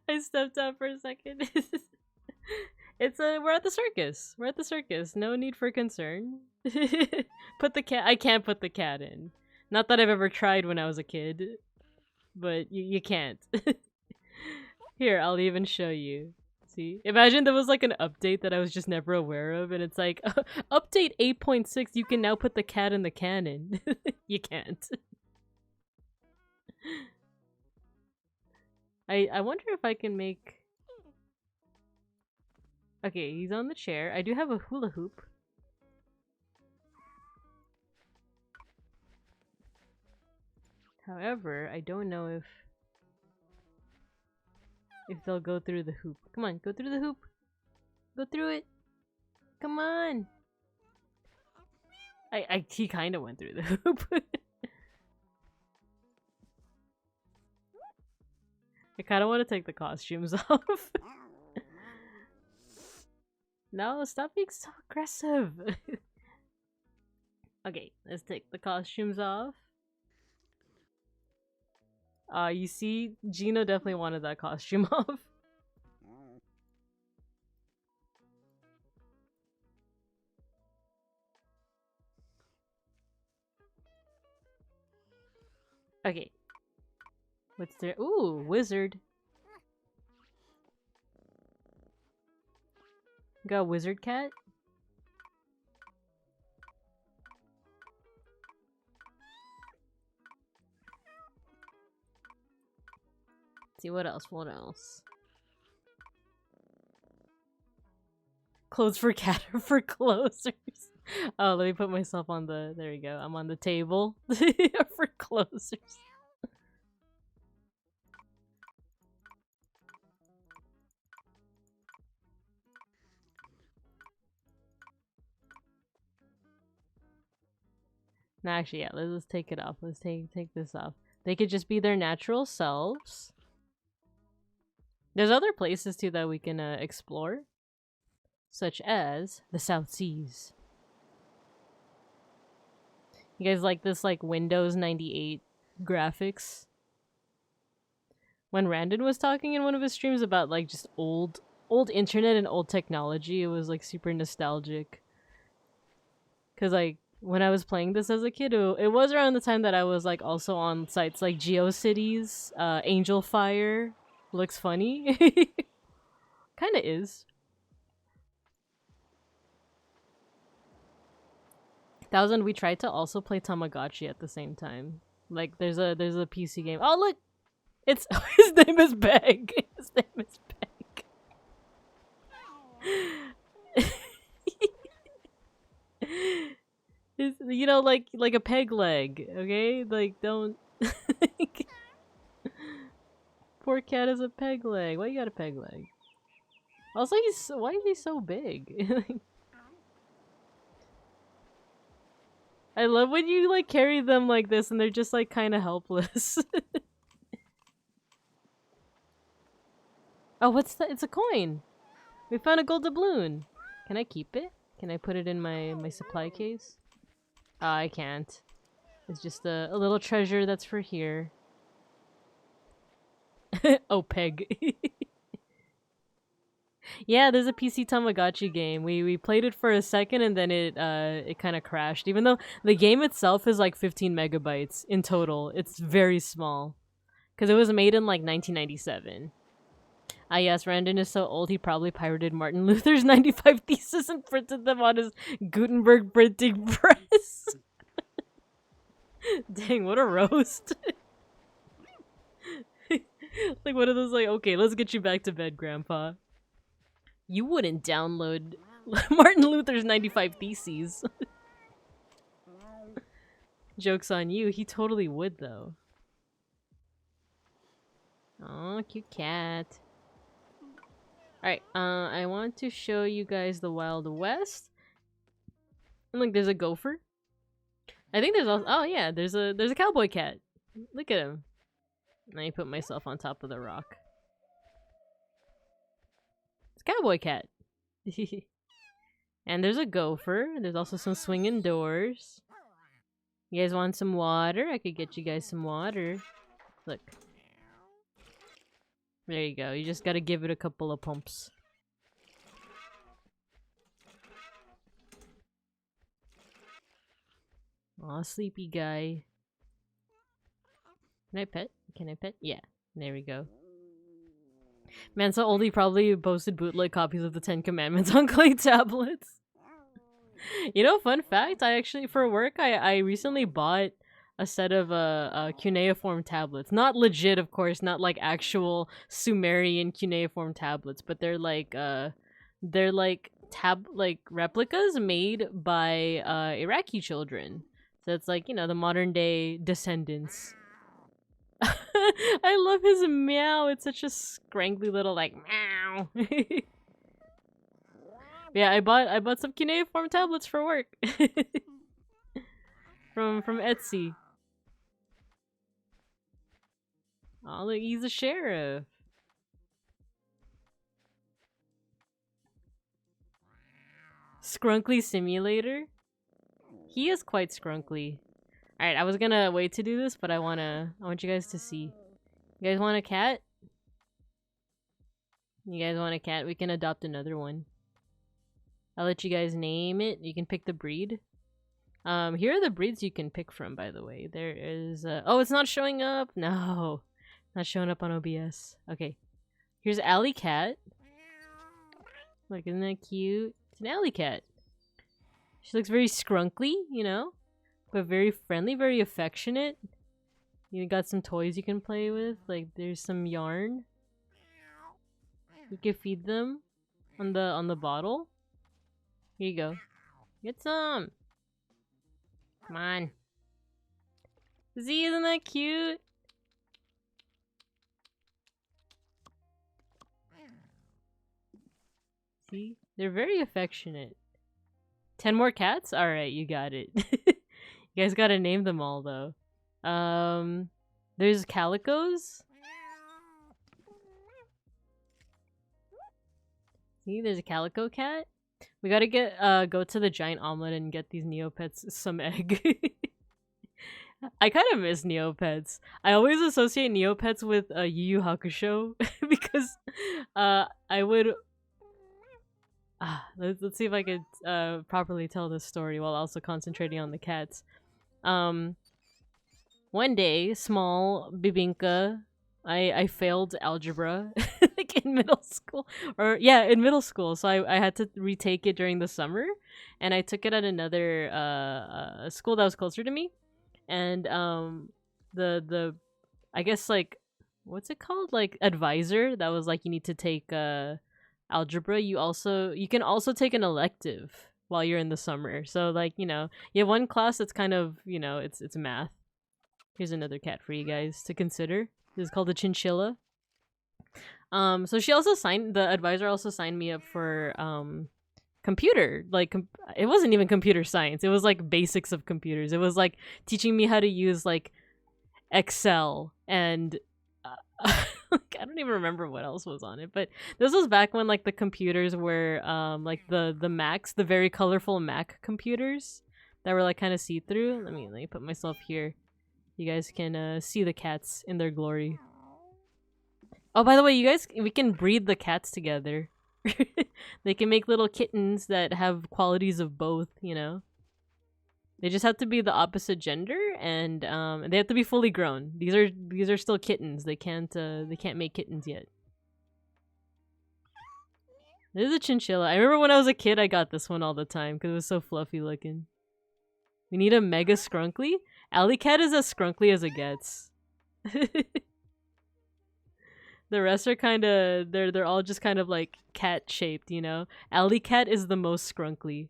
I stepped out for a second. We're at the circus. We're at the circus. No need for concern. Put the cat. I can't put the cat in. Not that I've ever tried when I was a kid, but you can't. Here, I'll even show you. See? Imagine there was like an update that I was just never aware of, and it's like, update 8.6, you can now put the cat in the cannon. You can't. I wonder if I can make... Okay, he's on the chair. I do have a hula hoop. However, I don't know if they'll go through the hoop. Come on, go through the hoop. Go through it. Come on. He kind of went through the hoop. I kind of want to take the costumes off. No, stop being so aggressive. Okay, let's take the costumes off. You see, Gino definitely wanted that costume off. Okay. What's there? Ooh, wizard. Got a wizard cat? Let's see what else? What else? Clothes for cat or for closers. Oh, let me put myself on the. There we go. I'm on the table for closers. No, actually, yeah. Let's take it off. Let's take this off. They could just be their natural selves. There's other places too that we can explore, such as the South Seas. You guys like this like Windows 98 graphics? When Randon was talking in one of his streams about like just old internet and old technology, it was like super nostalgic. Cause like when I was playing this as a kid, it was around the time that I was like also on sites like GeoCities, Angel Fire. Looks funny. Kinda is. Thousand, we tried to also play Tamagotchi at the same time. Like there's a PC game. Oh look! It's his name is Beg. His name is Beg. You know, like a peg leg, okay? Like don't. Poor cat has a peg leg. Why you got a peg leg? Also, why is he so big? I love when you like carry them like this and they're just like kind of helpless. Oh, what's that? It's a coin. We found a gold doubloon. Can I keep it? Can I put it in my supply case? I can't. It's just a little treasure that's for here. Oh, peg. Yeah, there's a PC Tamagotchi game. We played it for a second and then it kind of crashed. Even though the game itself is like 15 megabytes in total. It's very small. Because it was made in like 1997. Ah yes, Randon is so old he probably pirated Martin Luther's 95 Theses and printed them on his Gutenberg printing press. Dang, what a roast. Like one of those like, okay, let's get you back to bed, Grandpa. You wouldn't download Martin Luther's 95 Theses. Joke's on you, he totally would though. Aw, cute cat. Alright, I want to show you guys the Wild West. And look, there's a gopher. I think there's also, oh yeah, there's a cowboy cat. Look at him. Let me put myself on top of the rock. It's a cowboy cat. And there's a gopher. There's also some swinging doors. You guys want some water? I could get you guys some water. Look. There you go. You just gotta give it a couple of pumps. Aw, sleepy guy. Can I pet? Can I pet? Yeah. There we go. Man, so old he probably posted bootleg copies of the Ten Commandments on clay tablets. You know, fun fact, I actually, for work, I recently bought a set of cuneiform tablets. Not legit, of course, not like actual Sumerian cuneiform tablets, but they're like replicas made by Iraqi children. So it's like, you know, the modern day descendants. I love his meow. It's such a scrankly little like meow. Yeah, I bought some cuneiform tablets for work. from Etsy. Oh, look, he's a sheriff. Scrunkly Simulator. He is quite scrunkly. Alright, I was gonna wait to do this, but I want you guys to see. You guys want a cat? You guys want a cat? We can adopt another one. I'll let you guys name it. You can pick the breed. Here are the breeds you can pick from, by the way. There is oh, it's not showing up. No. Not showing up on OBS. Okay. Here's Alley Cat. Look, isn't that cute? It's an alley cat. She looks very scrunkly, you know? But very friendly, very affectionate. You got some toys you can play with. Like, there's some yarn. You can feed them on the bottle. Here you go. Get some! Come on. See, isn't that cute? See? They're very affectionate. 10 more cats? Alright, you got it. You guys gotta name them all, though. There's calicos. See, there's a calico cat. We gotta go to the giant omelet and get these Neopets some egg. I kind of miss Neopets. I always associate Neopets with Yu Yu Hakusho because I would... let's see if I could properly tell this story while also concentrating on the cats. One day, small Bibinka, I failed algebra like in middle school. Or yeah, in middle school. So I had to retake it during the summer, and I took it at another school that was closer to me. And the I guess, like, what's it called? Like, advisor that was like, you need to take algebra. You can also take an elective while you're in the summer. So, like, you know, you have one class that's kind of, you know, it's math. Here's another cat for you guys to consider. This is called a chinchilla. So she also the advisor also signed me up for computer. Like, it wasn't even computer science. It was like basics of computers. It was like teaching me how to use like Excel and like, I don't even remember what else was on it, but this was back when like the computers were like the Macs, the very colorful Mac computers that were like kind of see-through. Let me put myself here. You guys can see the cats in their glory. Oh, by the way, we can breed the cats together. They can make little kittens that have qualities of both, you know. They just have to be the opposite gender, and they have to be fully grown. These are still kittens. They can't make kittens yet. This is a chinchilla. I remember when I was a kid, I got this one all the time because it was so fluffy looking. We need a mega scrunkly. Alley cat is as scrunkly as it gets. The rest are kind of they're all just kind of like cat shaped, you know. Alley cat is the most scrunkly.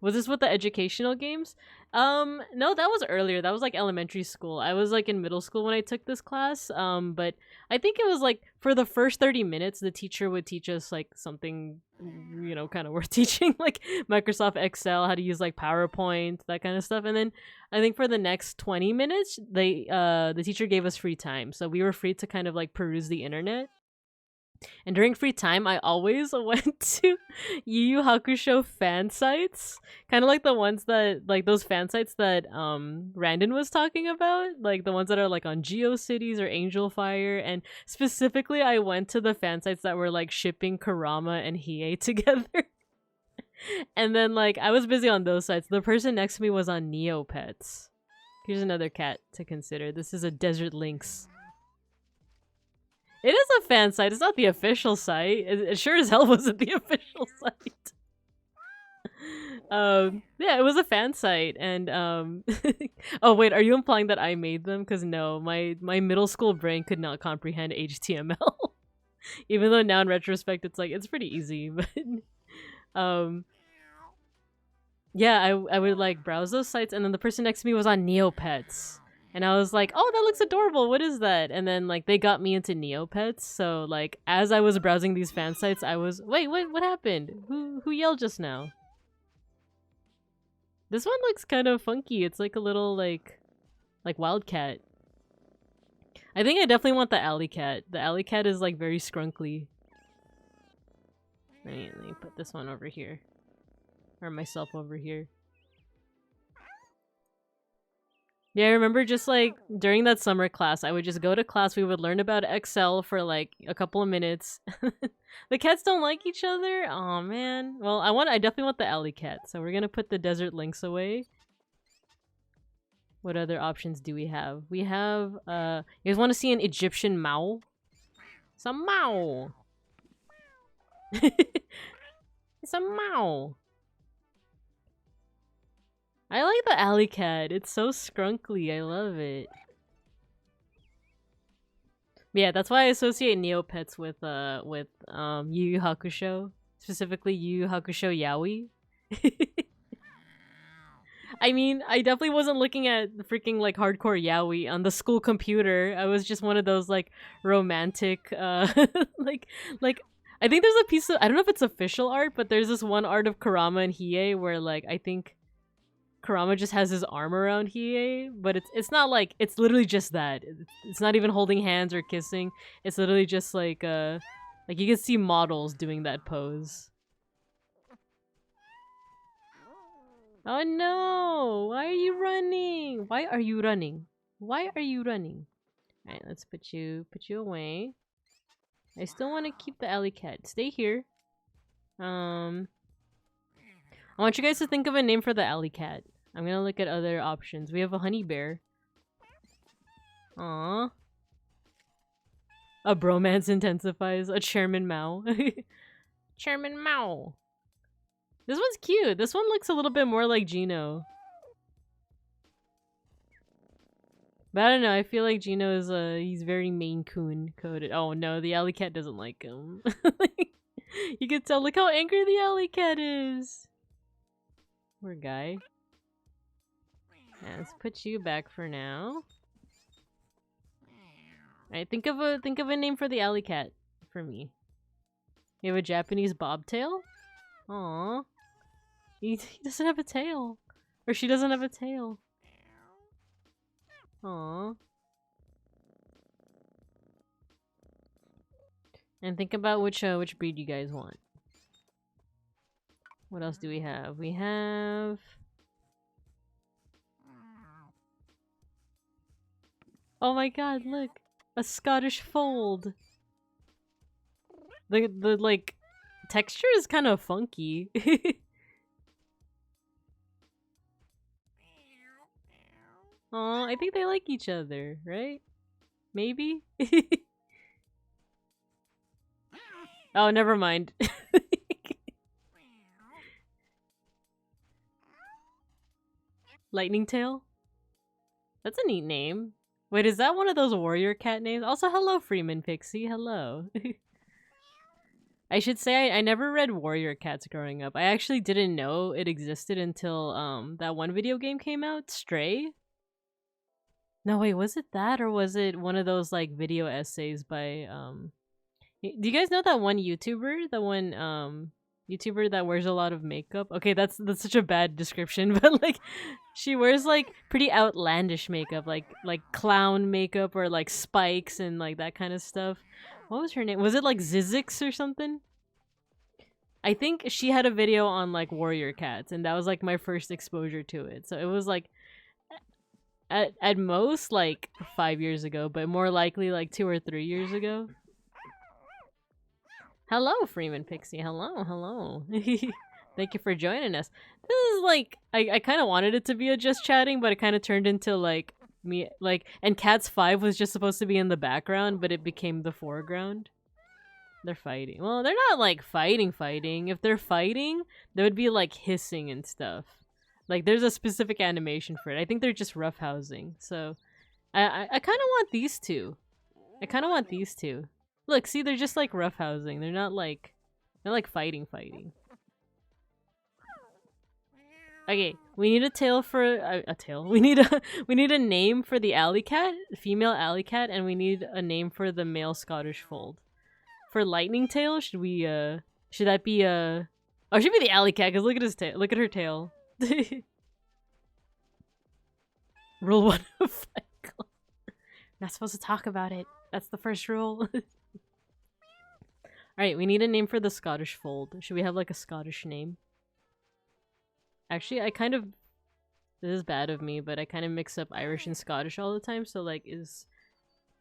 Was this with the educational games? No, that was earlier. That was like elementary school. I was like in middle school when I took this class. But I think it was like for the first 30 minutes, the teacher would teach us like something, you know, kind of worth teaching, like Microsoft Excel, how to use like PowerPoint, that kind of stuff. And then I think for the next 20 minutes, the teacher gave us free time. So we were free to kind of like peruse the internet. And during free time, I always went to Yu Yu Hakusho fan sites. Kind of like the ones that, like those fan sites that Randon was talking about. Like the ones that are like on GeoCities or Angel Fire. And specifically, I went to the fan sites that were like shipping Kurama and Hiei together. And then like, I was busy on those sites. The person next to me was on Neopets. Here's another cat to consider. This is a desert lynx. It is a fan site. It's not the official site. It sure as hell wasn't the official site. Yeah, it was a fan site, and oh wait, are you implying that I made them? Because no, my middle school brain could not comprehend HTML. Even though now in retrospect, it's like it's pretty easy, but yeah, I would like browse those sites, and then the person next to me was on Neopets. And I was like, oh, that looks adorable. What is that? And then, like, they got me into Neopets. So, like, as I was browsing these fan sites, I was... Wait, what happened? Who yelled just now? This one looks kind of funky. It's like a little, like wildcat. I think I definitely want the alley cat. The alley cat is, like, very scrunkly. Let me put this one over here. Or myself over here. Yeah, I remember just like during that summer class, I would just go to class. We would learn about Excel for like a couple of minutes. The cats don't like each other. Oh man. Well, I definitely want the alley cat. So we're gonna put the desert lynx away. What other options do we have? We have you guys want to see an Egyptian Mao? Some Mao. It's a Mao. I like the alley cat. It's so skrunkly. I love it. Yeah, that's why I associate Neopets with Yu Yu Hakusho, specifically Yu Yu Hakusho Yaoi. I mean, I definitely wasn't looking at the freaking like hardcore yaoi on the school computer. I was just one of those like romantic like like I think there's a piece of, I don't know if it's official art, but there's this one art of Kurama and Hiei where like I think Kurama just has his arm around Hiei, but it's not like, it's literally just that. It's not even holding hands or kissing. It's literally just like you can see models doing that pose. Oh no! Why are you running? Why are you running? Why are you running? Alright, let's put you away. I still want to keep the alley cat. Stay here. I want you guys to think of a name for the alley cat. I'm gonna look at other options. We have a honey bear. Aww. A bromance intensifies. A Chairman Mao. Chairman Mao. This one's cute. This one looks a little bit more like Gino. But I don't know. I feel like Gino is he's very Maine Coon coded. Oh no, the alley cat doesn't like him. You can tell. Look how angry the alley cat is. Poor guy. Yeah, let's put you back for now. Alright, think of a name for the alley cat for me. You have a Japanese bobtail? Aww. He doesn't have a tail. Or she doesn't have a tail. Aww. And think about which breed you guys want. What else do we have? We have... Oh my god, look! A Scottish fold! The like, texture is kind of funky. Aw, I think they like each other, right? Maybe? Oh, never mind. Lightning Tail? That's a neat name. Wait, is that one of those warrior cat names? Also, hello, Freeman Pixie. Hello. I should say I never read warrior cats growing up. I actually didn't know it existed until that one video game came out, Stray. No, wait, was it that or was it one of those like video essays by do you guys know that one YouTuber? The one YouTuber that wears a lot of makeup? Okay, that's such a bad description, but like she wears like pretty outlandish makeup, like clown makeup or like spikes and like that kind of stuff. What was her name? Was it like Zizix or something? I think she had a video on like warrior cats and that was like my first exposure to it. So it was like at most like 5 years ago, but more likely like 2 or 3 years ago. Hello, Freeman Pixie. Hello, hello. Thank you for joining us. This is like, I kind of wanted it to be a just chatting, but it kind of turned into like me, like, and Cats 5 was just supposed to be in the background, but it became the foreground. They're fighting. Well, they're not like fighting. If they're fighting, there would be like hissing and stuff. Like there's a specific animation for it. I think they're just roughhousing. So I kind of want these two. Look, see, they're just like roughhousing. They're not like, they're like fighting. Okay, we need a tail for a tail. We need a name for the alley cat, female alley cat, and we need a name for the male Scottish fold. For Lightning Tail, should that be oh, it should be the alley cat, because look at his tail. Look at her tail. Rule 1 of Fight Club. Not supposed to talk about it. That's the first rule. Alright, we need a name for the Scottish fold. Should we have like a Scottish name? Actually, I kind of... This is bad of me, but I kind of mix up Irish and Scottish all the time, so like, is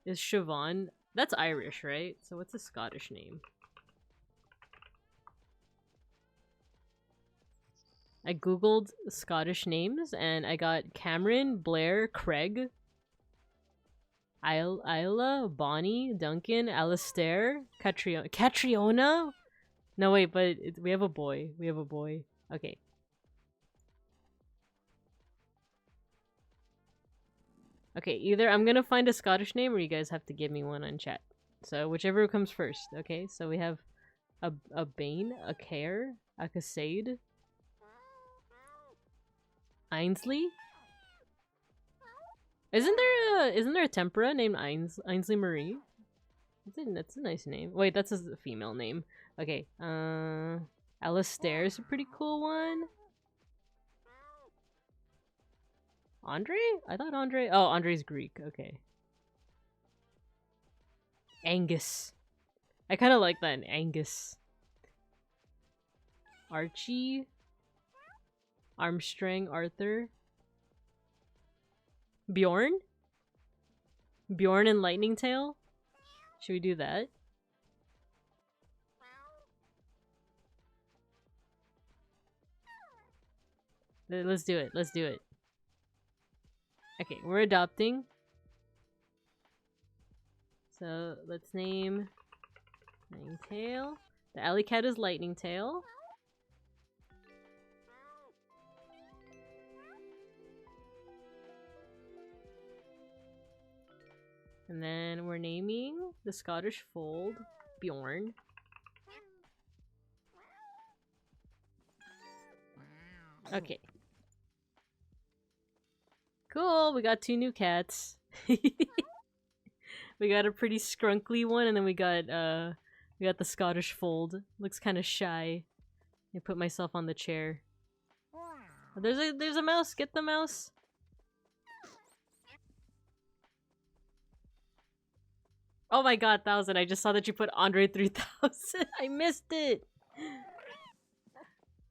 Siobhan... That's Irish, right? So what's a Scottish name? I googled Scottish names, and I got Cameron, Blair, Craig, Isla, Bonnie, Duncan, Alistair, Catriona? No, wait, but we have a boy. We have a boy. Okay. Okay, either I'm gonna find a Scottish name or you guys have to give me one on chat. So whichever comes first, okay? So we have a Bane, a Care, a Casade, Ainsley? Isn't there a Tempera named Ainsley Marie? That's a nice name. Wait, that's a female name. Okay, Alistair is a pretty cool one. Andre? I thought Andre... Oh, Andre's Greek. Okay. Angus. I kind of like that. Angus. Archie. Armstrong. Arthur. Bjorn? Bjorn and Lightning Tail? Should we do that? Let's do it. Let's do it. Okay, we're adopting. So let's name Lightning Tail. The alley cat is Lightning Tail. And then we're naming the Scottish Fold Bjorn. Okay. Cool, we got 2 new cats. We got a pretty skrunkly one, and then we got the Scottish Fold. Looks kind of shy. I put myself on the chair. Oh, there's a mouse. Get the mouse. Oh my god, 1000. I just saw that you put Andre 3000. I missed it.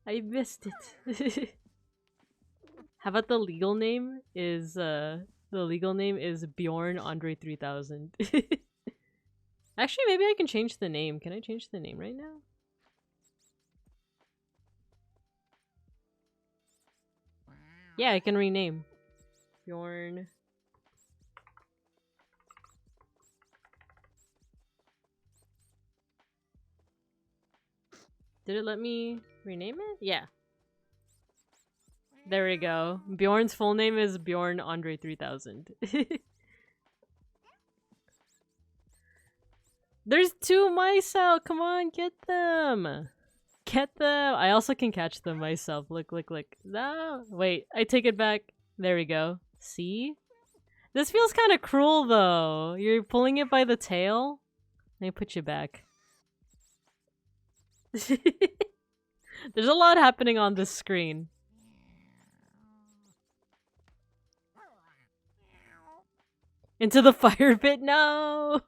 I missed it. How about the legal name is Bjorn Andre 3000. Actually, maybe I can change the name. Can I change the name right now? Yeah, I can rename. Bjorn. Did it let me rename it? Yeah. There we go. Bjorn's full name is Bjorn Andre 3000. There's 2 mice out! Come on, get them! Get them! I also can catch them myself. Look, look, look. No! Wait, I take it back. There we go. See? This feels kind of cruel, though. You're pulling it by the tail? Let me put you back. There's a lot happening on this screen. Into the fire pit? No!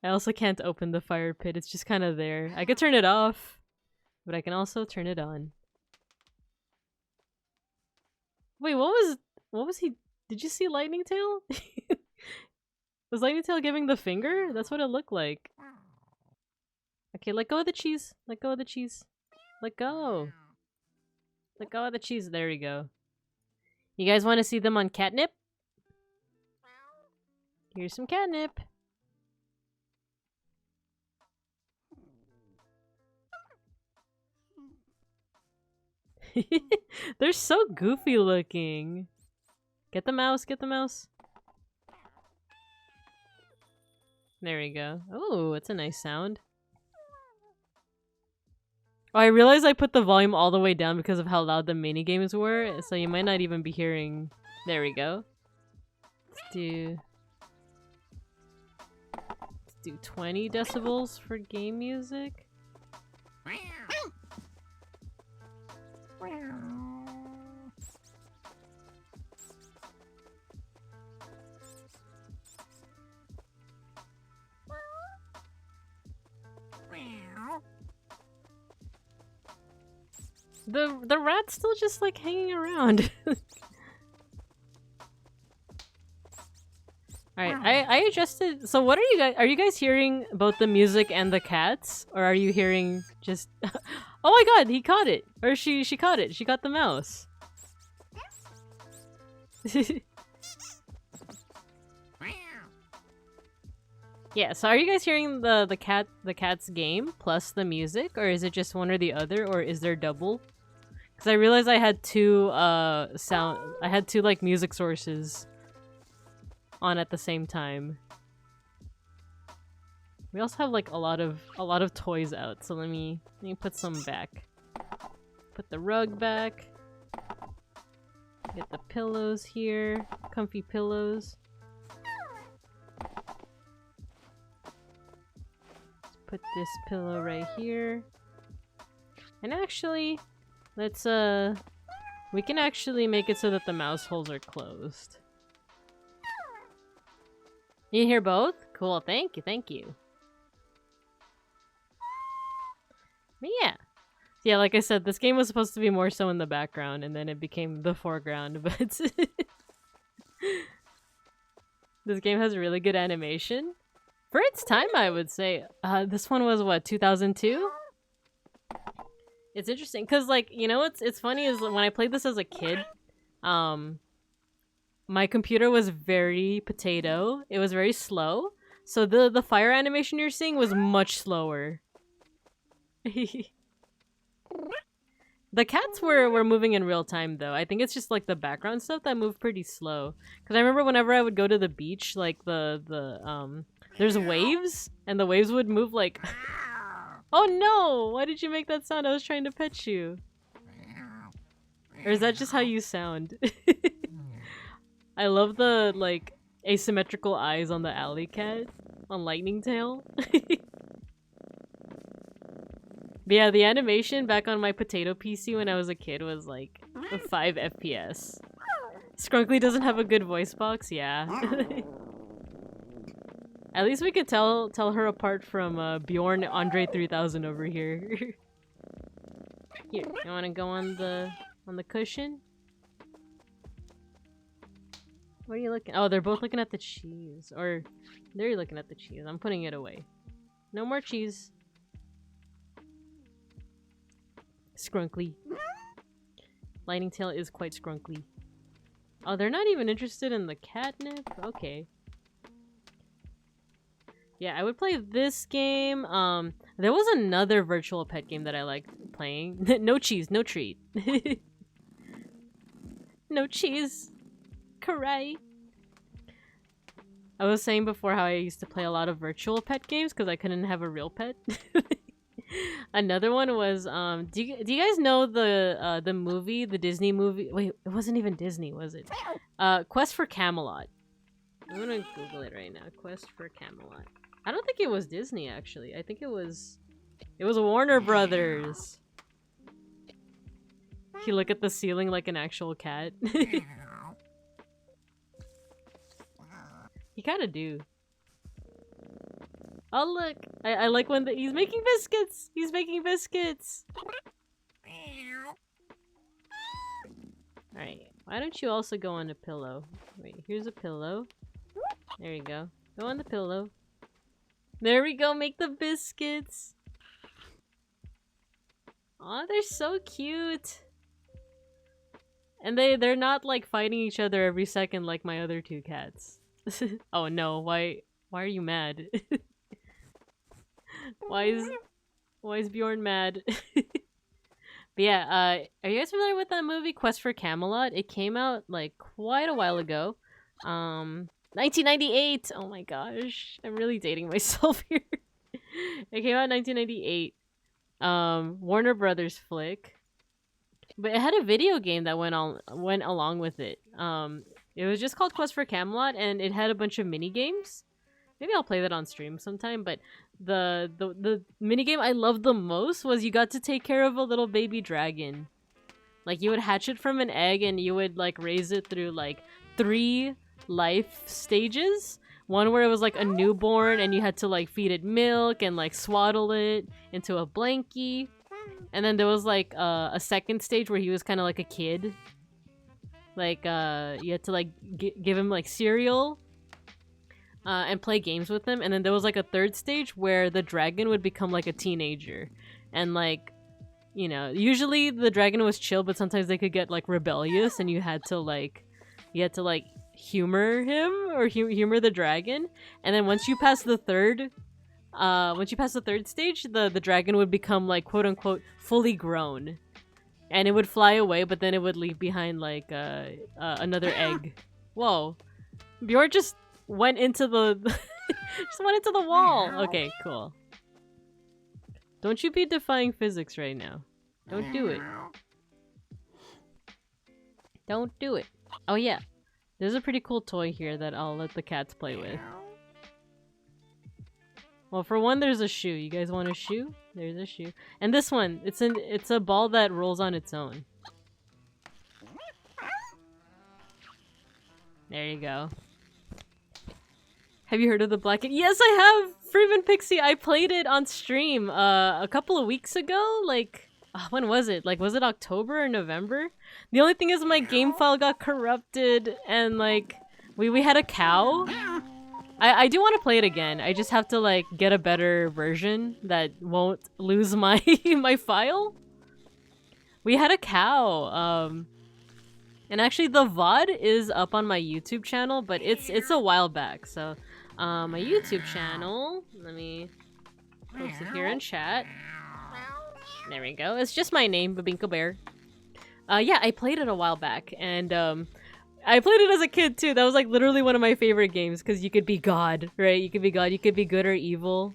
I also can't open the fire pit. It's just kind of there. I could turn it off, but I can also turn it on. Wait, what was he? Did you see Lightning Tail? Was Lightning Tail giving the finger? That's what it looked like. Okay, let go of the cheese. Let go of the cheese. Let go. Let go of the cheese. There we go. You guys want to see them on catnip? Here's some catnip. They're so goofy looking. Get the mouse, get the mouse. There we go. Oh, it's a nice sound. Oh, I realized I put the volume all the way down because of how loud the mini games were, so you might not even be hearing. There we go. Let's do 20 decibels for game music. The rat's still just like hanging around. Alright, I adjusted. So what are you guys hearing both the music and the cats? Or are you hearing just... Oh my god, he caught it! Or she caught it. She got the mouse. Yeah, so are you guys hearing the cat's game plus the music? Or is it just one or the other? Or is there double? Because I realized I had two like music sources on at the same time. We also have like a lot of toys out, so let me put some back. Put the rug back. Get the pillows here. Comfy pillows. Let's put this pillow right here. And actually, let's we can actually make it so that the mouse holes are closed. You hear both? Cool, thank you. But yeah. Yeah, like I said, this game was supposed to be more so in the background, and then it became the foreground, but... This game has really good animation. For its time, I would say. This one was, what, 2002? It's interesting, because, like, you know what's funny is when I played this as a kid, my computer was very potato. It was very slow. So the fire animation you're seeing was much slower. The cats were moving in real time though. I think it's just like the background stuff that moved pretty slow. Cause I remember whenever I would go to the beach, like there's waves and the waves would move like Oh no! Why did you make that sound? I was trying to pet you. Or is that just how you sound? I love the, like, asymmetrical eyes on the alley cat. On Lightning Tail. But yeah, the animation back on my potato PC when I was a kid was, like, 5 FPS. Skrunkly doesn't have a good voice box? Yeah. At least we could tell her apart from Bjorn Andre 3000 over here. Here, you wanna go on the cushion? What are you looking? Oh, they're both looking at the cheese. Or they're looking at the cheese. I'm putting it away. No more cheese. Skrunkly. Lightning Tail is quite skrunkly. Oh, they're not even interested in the catnip? Okay. Yeah, I would play this game. There was another virtual pet game that I liked playing. No cheese, no treat. No cheese. Karai. I was saying before how I used to play a lot of virtual pet games because I couldn't have a real pet. Another one was do you guys know the movie, the Disney movie? Wait, it wasn't even Disney, was it? Quest for Camelot. I'm gonna Google it right now. Quest for Camelot. I don't think it was Disney actually. I think it was Warner Brothers. You look at the ceiling like an actual cat. You kinda do. Oh look! I like when he's making biscuits! He's making biscuits! Alright, why don't you also go on a pillow? Wait, here's a pillow. There you go. Go on the pillow. There we go, make the biscuits! Aw, they're so cute! And they're not like fighting each other every second like my other two cats. Oh no, why are you mad? Why is Bjorn mad? But yeah, are you guys familiar with that movie, Quest for Camelot? It came out like quite a while ago. 1998! Oh my gosh, I'm really dating myself here. It came out in 1998. Warner Brothers flick. But it had a video game that went along with it. It was just called Quest for Camelot, and it had a bunch of mini games. Maybe I'll play that on stream sometime. But the mini game I loved the most was you got to take care of a little baby dragon. Like you would hatch it from an egg, and you would like raise it through like 3 life stages. One where it was like a newborn, and you had to like feed it milk and like swaddle it into a blankie. And then there was like a second stage where he was kind of like a kid. Like you had to like give him like cereal and play games with him. And then there was like a third stage where the dragon would become like a teenager. And like, you know, usually the dragon was chill, but sometimes they could get like rebellious, and you had to like humor him or humor the dragon. And then once you pass the third stage, the dragon would become like quote unquote fully grown, and it would fly away, but then it would leave behind like another egg. Whoa, Bjorn just went into the just went into the wall. Okay, cool. Don't you be defying physics right now. Don't do it. Don't do it. Oh yeah, there's a pretty cool toy here that I'll let the cats play with. Well, for one, there's a shoe. You guys want a shoe? There's a shoe. And this one, it's a ball that rolls on its own. There you go. Have you heard of the Black? Yes, I have! Freeman Pixie, I played it on stream a couple of weeks ago. Like, when was it? Like, was it October or November? The only thing is my game file got corrupted, and like, we had a cow. I do want to play it again. I just have to like get a better version that won't lose my my file. We had a cow. And actually the VOD is up on my YouTube channel, but it's a while back. So my YouTube channel, let me post it here in chat. There we go. It's just my name, Babinko Bear. Yeah, I played it a while back, and I played it as a kid too. That was like literally one of my favorite games, because you could be God, right? You could be God, you could be good or evil.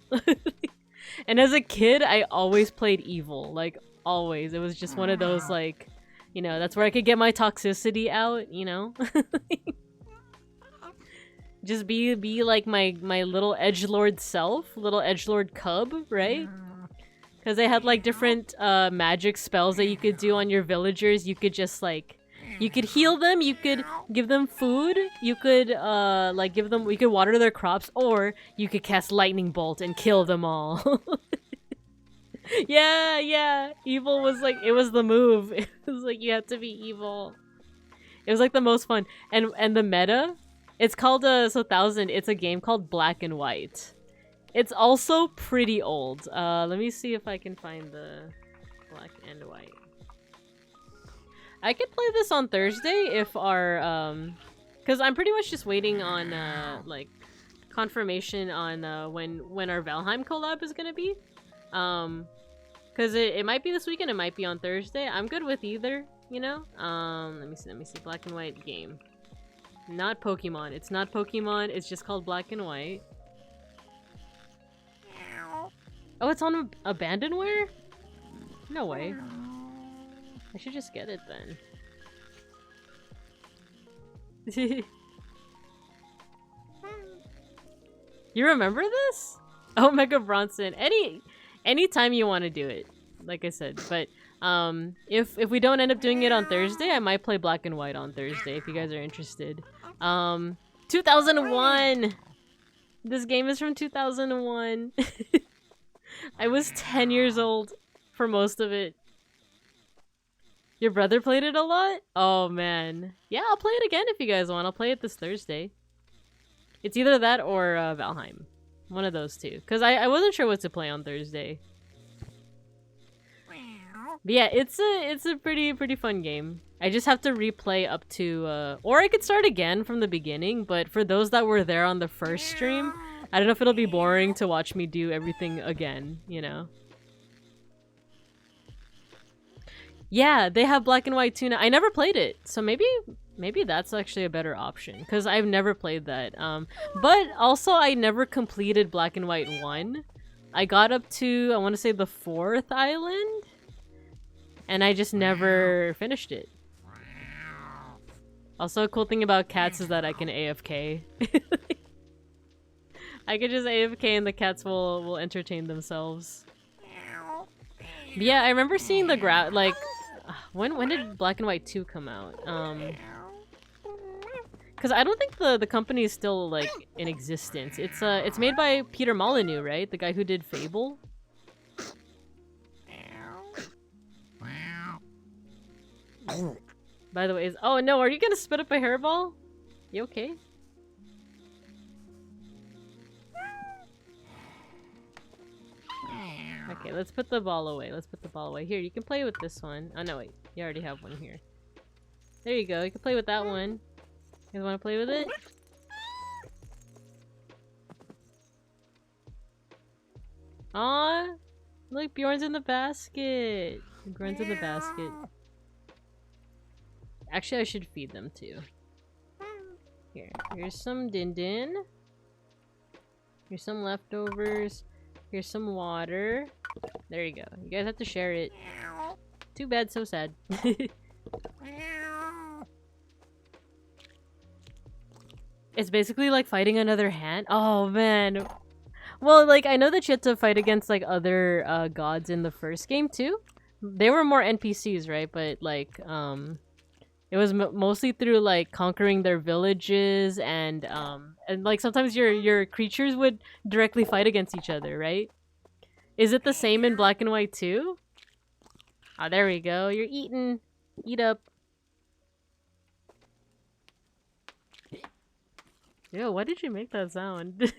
And as a kid, I always played evil, like always. It was just one of those like, you know, that's where I could get my toxicity out, you know? Just be like my little edgelord self, little edgelord cub, right? Because they had like different magic spells that you could do on your villagers. You could just like, you could heal them, you could give them food, you could like give them, you could water their crops, or you could cast lightning bolt and kill them all. Yeah, evil was like, it was the move. It was like, you had to be evil. It was like the most fun. And the meta, it's called so 1000, it's a game called Black and White. It's also pretty old. Let me see if I can find the Black and White. I could play this on Thursday if our, because I'm pretty much just waiting on, like, confirmation on, when our Valheim collab is gonna be. Because it might be this weekend, it might be on Thursday. I'm good with either, you know? Let me see, Black and White game. Not Pokemon. It's not Pokemon, it's just called Black and White. Oh, it's on Abandonware? No way. I should just get it then. You remember this? Oh, Mega Bronson. Anytime you want to do it, like I said. But if we don't end up doing it on Thursday, I might play Black and White on Thursday if you guys are interested. 2001. This game is from 2001. I was 10 years old for most of it. Your brother played it a lot? Oh man. Yeah, I'll play it again if you guys want. I'll play it this Thursday. It's either that or Valheim. One of those two. Because I wasn't sure what to play on Thursday. But yeah, it's a pretty fun game. I just have to replay up to or I could start again from the beginning, but for those that were there on the first stream, I don't know if it'll be boring to watch me do everything again, you know? Yeah, they have Black and White too now. I never played it, so maybe that's actually a better option, because I've never played that. But also I never completed Black and White 1. I got up to, I want to say, the 4th island, and I just never finished it. Also, a cool thing about cats is that I can AFK. I could just AFK and the cats will entertain themselves. But yeah, I remember seeing the like, when did Black and White 2 come out? Because I don't think the company is still like in existence. It's made by Peter Molyneux, right? The guy who did Fable. By the way, oh no, are you gonna spit up a hairball? You okay? Okay, let's put the ball away. Let's put the ball away. Here, you can play with this one. Oh no, wait. You already have one here. There you go. You can play with that one. You guys wanna play with it? Aw! Look, Bjorn's in the basket! Bjorn's in the basket. Actually, I should feed them too. Here's some din din. Here's some leftovers. Here's some water. There you go. You guys have to share it. Too bad, so sad. It's basically like fighting another hand. Oh man. Well, like, I know that you had to fight against like other gods in the first game too. They were more NPCs, right? But like, it was mostly through like conquering their villages and like sometimes your creatures would directly fight against each other, right? Is it the same in Black and White too? Ah, there we go. You're eating. Eat up. Yo, why did you make that sound?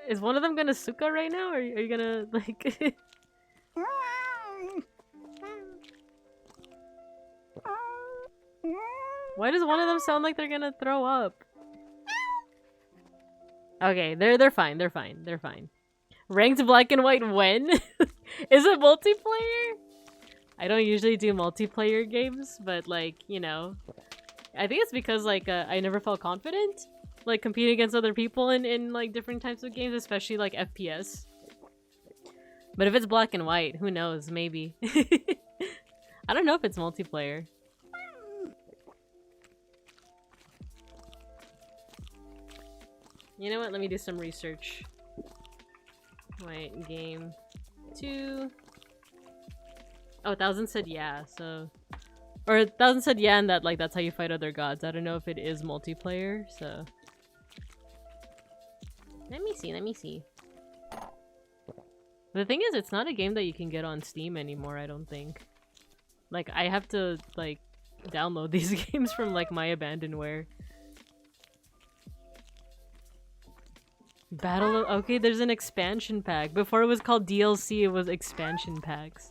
Is one of them gonna suka right now? Or are you gonna like? Why does one of them sound like they're gonna throw up? Okay, they're fine. They're fine. They're fine. Ranked Black and White when? Is it multiplayer? I don't usually do multiplayer games, but like, you know, I think it's because like I never felt confident like competing against other people in like different types of games, especially like FPS. But if it's Black and White, who knows? Maybe. I don't know if it's multiplayer. You know what? Let me do some research. White game 2. Oh, 1000 said yeah, so... Or 1000 said yeah, and that like that's how you fight other gods. I don't know if it is multiplayer, so... Let me see, let me see. The thing is, it's not a game that you can get on Steam anymore, I don't think. Like, I have to, like, download these games from, like, My Abandonware. Battle of- okay, there's an expansion pack. Before it was called DLC, it was expansion packs.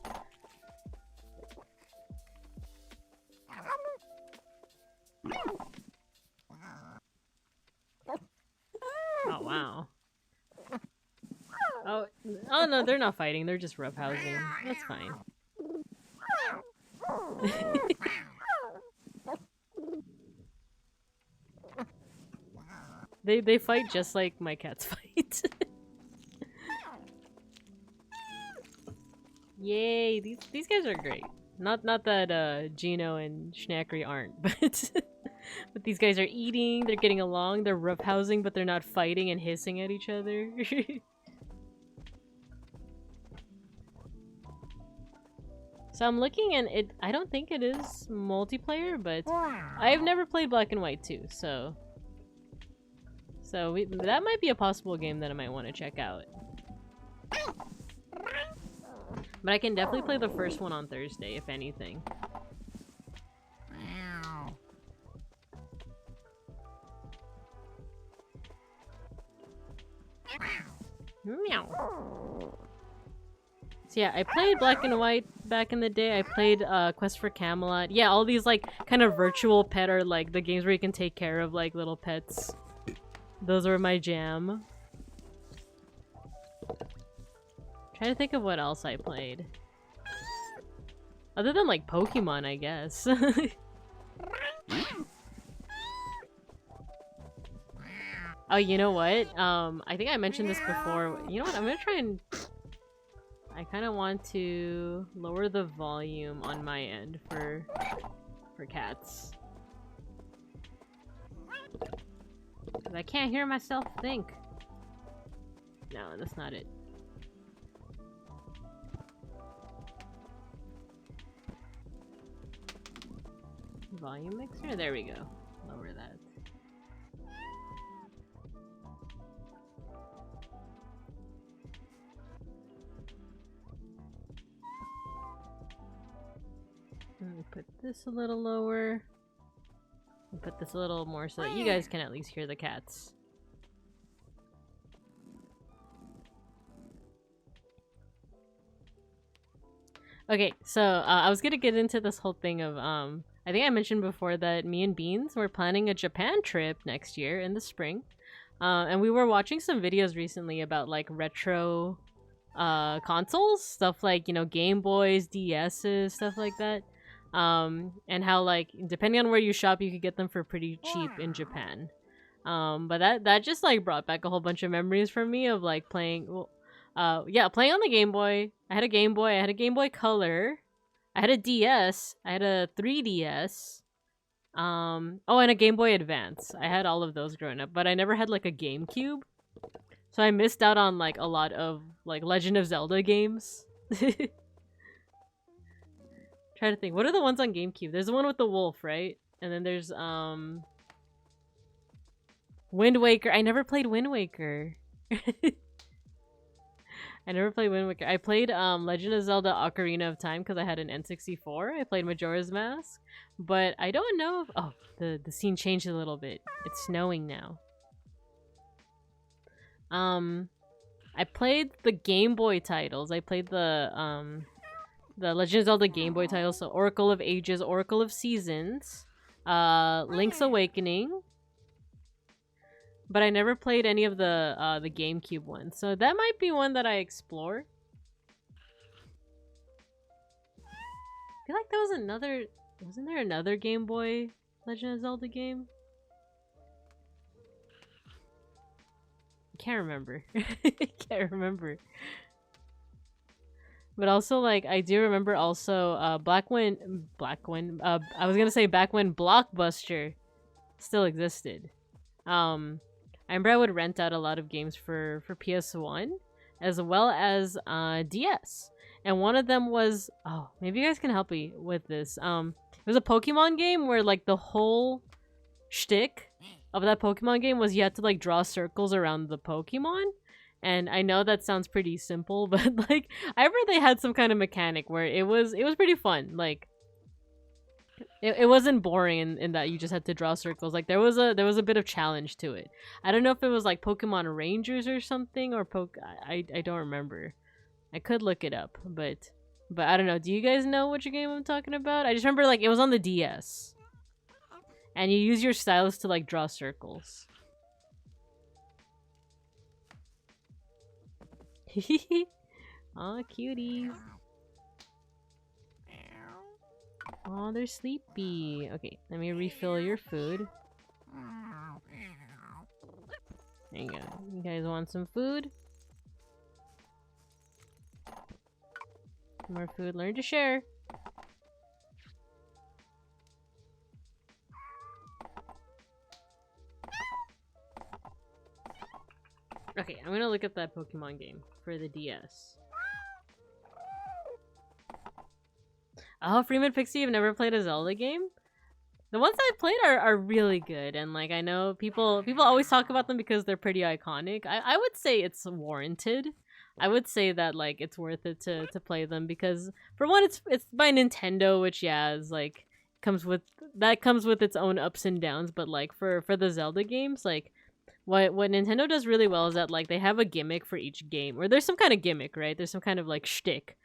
Oh, wow. Oh no, they're not fighting. They're just roughhousing. That's fine. They fight just like my cats fight. Yay! These guys are great. Not that Gino and Schnackery aren't, but but these guys are eating. They're getting along. They're roughhousing, but they're not fighting and hissing at each other. So I'm looking and I don't think it is multiplayer, but I've never played Black and White 2, so that might be a possible game that I might want to check out. But I can definitely play the first one on Thursday, if anything. Meow. So yeah, I played Black and White back in the day. I played Quest for Camelot. Yeah, all these like kind of virtual pet or like the games where you can take care of like little pets. Those were my jam. Trying to think of what else I played. Other than like Pokemon, I guess. Oh, you know what? I think I mentioned this before. You know what? I'm gonna try and... I kind of want to lower the volume on my end for cats. 'Cause I can't hear myself think. No, that's not it. Volume mixer? There we go. Lower that. put this a little lower. And put this a little more so that you guys can at least hear the cats. Okay, so I was gonna get into this whole thing of I think I mentioned before that me and Beans were planning a Japan trip next year in the spring, and we were watching some videos recently about like retro consoles, stuff like, you know, Game Boys, DS's, stuff like that, and how like depending on where you shop, you could get them for pretty cheap in Japan. But that just like brought back a whole bunch of memories for me of like playing. Well, yeah, playing on the Game Boy. I had a Game Boy. I had a Game Boy Color. I had a DS. I had a 3DS. Oh, and a Game Boy Advance. I had all of those growing up, but I never had like a GameCube. So I missed out on like a lot of like Legend of Zelda games. Try to think. What are the ones on GameCube? There's the one with the wolf, right? And then there's Wind Waker. I never played Wind Waker. I never played Wind Waker. I played Legend of Zelda Ocarina of Time because I had an N64. I played Majora's Mask. But I don't know if... Oh, the scene changed a little bit. It's snowing now. I played the Game Boy titles. I played the Legend of Zelda Game Boy titles. So Oracle of Ages, Oracle of Seasons, Link's Awakening. But I never played any of the GameCube ones. So that might be one that I explore. I feel like there was another... Wasn't there another Game Boy Legend of Zelda game? I can't remember. I can't remember. But also, like, I do remember also back when I was gonna say back when Blockbuster still existed. I remember I would rent out a lot of games for PS1 as well as DS. And one of them was, oh, maybe you guys can help me with this. It was a Pokemon game where like the whole shtick of that Pokemon game was you had to like draw circles around the Pokemon. And I know that sounds pretty simple, but like I remember they had some kind of mechanic where it was pretty fun. Like it wasn't boring in that you just had to draw circles. Like there was a bit of challenge to it. I don't know if it was like Pokemon Rangers or something or I don't remember. I could look it up, but I don't know. Do you guys know which game I'm talking about? I just remember like it was on the DS. And you use your stylus to like draw circles. Aw, cuties. Oh, they're sleepy. Okay, let me refill your food. There you go. You guys want some food? More food. Learn to share. Okay, I'm gonna look up that Pokemon game for the DS. Oh, Freeman Pixie, you've never played a Zelda game? The ones I've played are really good, and like I know people always talk about them because they're pretty iconic. I would say it's warranted. I would say that like it's worth it to play them because for one it's by Nintendo, which yeah is like comes with its own ups and downs, but like for the Zelda games, like what Nintendo does really well is that like they have a gimmick for each game, or there's some kind of gimmick, right? There's some kind of like shtick.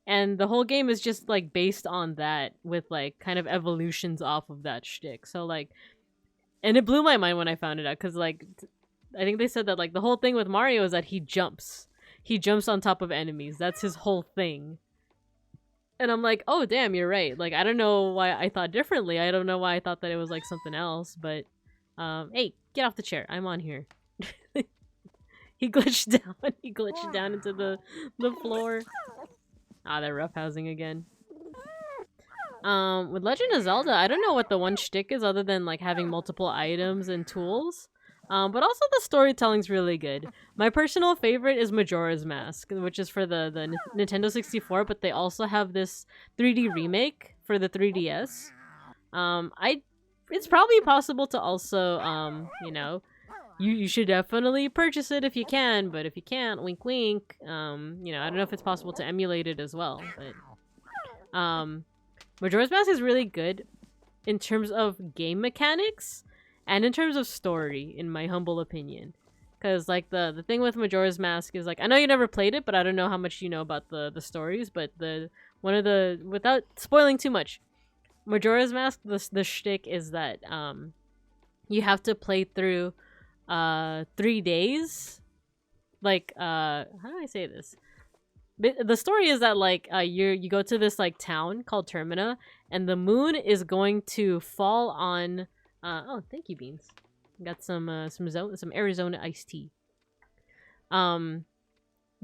And the whole game is just like based on that with like kind of evolutions off of that shtick. So like, and it blew my mind when I found it out because like, I think they said that like the whole thing with Mario is that he jumps on top of enemies. That's his whole thing. And I'm like, oh damn, you're right. Like I don't know why I thought differently. I don't know why I thought that it was like something else. But hey, get off the chair. I'm on here. He glitched down. He glitched down into the floor. Ah, they're roughhousing again. With Legend of Zelda, I don't know what the one shtick is other than like having multiple items and tools. But also the storytelling's really good. My personal favorite is Majora's Mask, which is for the Nintendo 64, but they also have this 3D remake for the 3DS. It's probably possible to also, you know, you should definitely purchase it if you can, but if you can't, wink wink, you know, I don't know if it's possible to emulate it as well, but Majora's Mask is really good in terms of game mechanics and in terms of story, in my humble opinion. Because like the thing with Majora's Mask is like, I know you never played it, but I don't know how much you know about the stories. But without spoiling too much, Majora's Mask, the shtick is that you have to play through 3 days. Like how do I say this? The story is that like you go to this like town called Termina, and the moon is going to fall on. Oh, thank you, Beans. Got some Arizona iced tea. The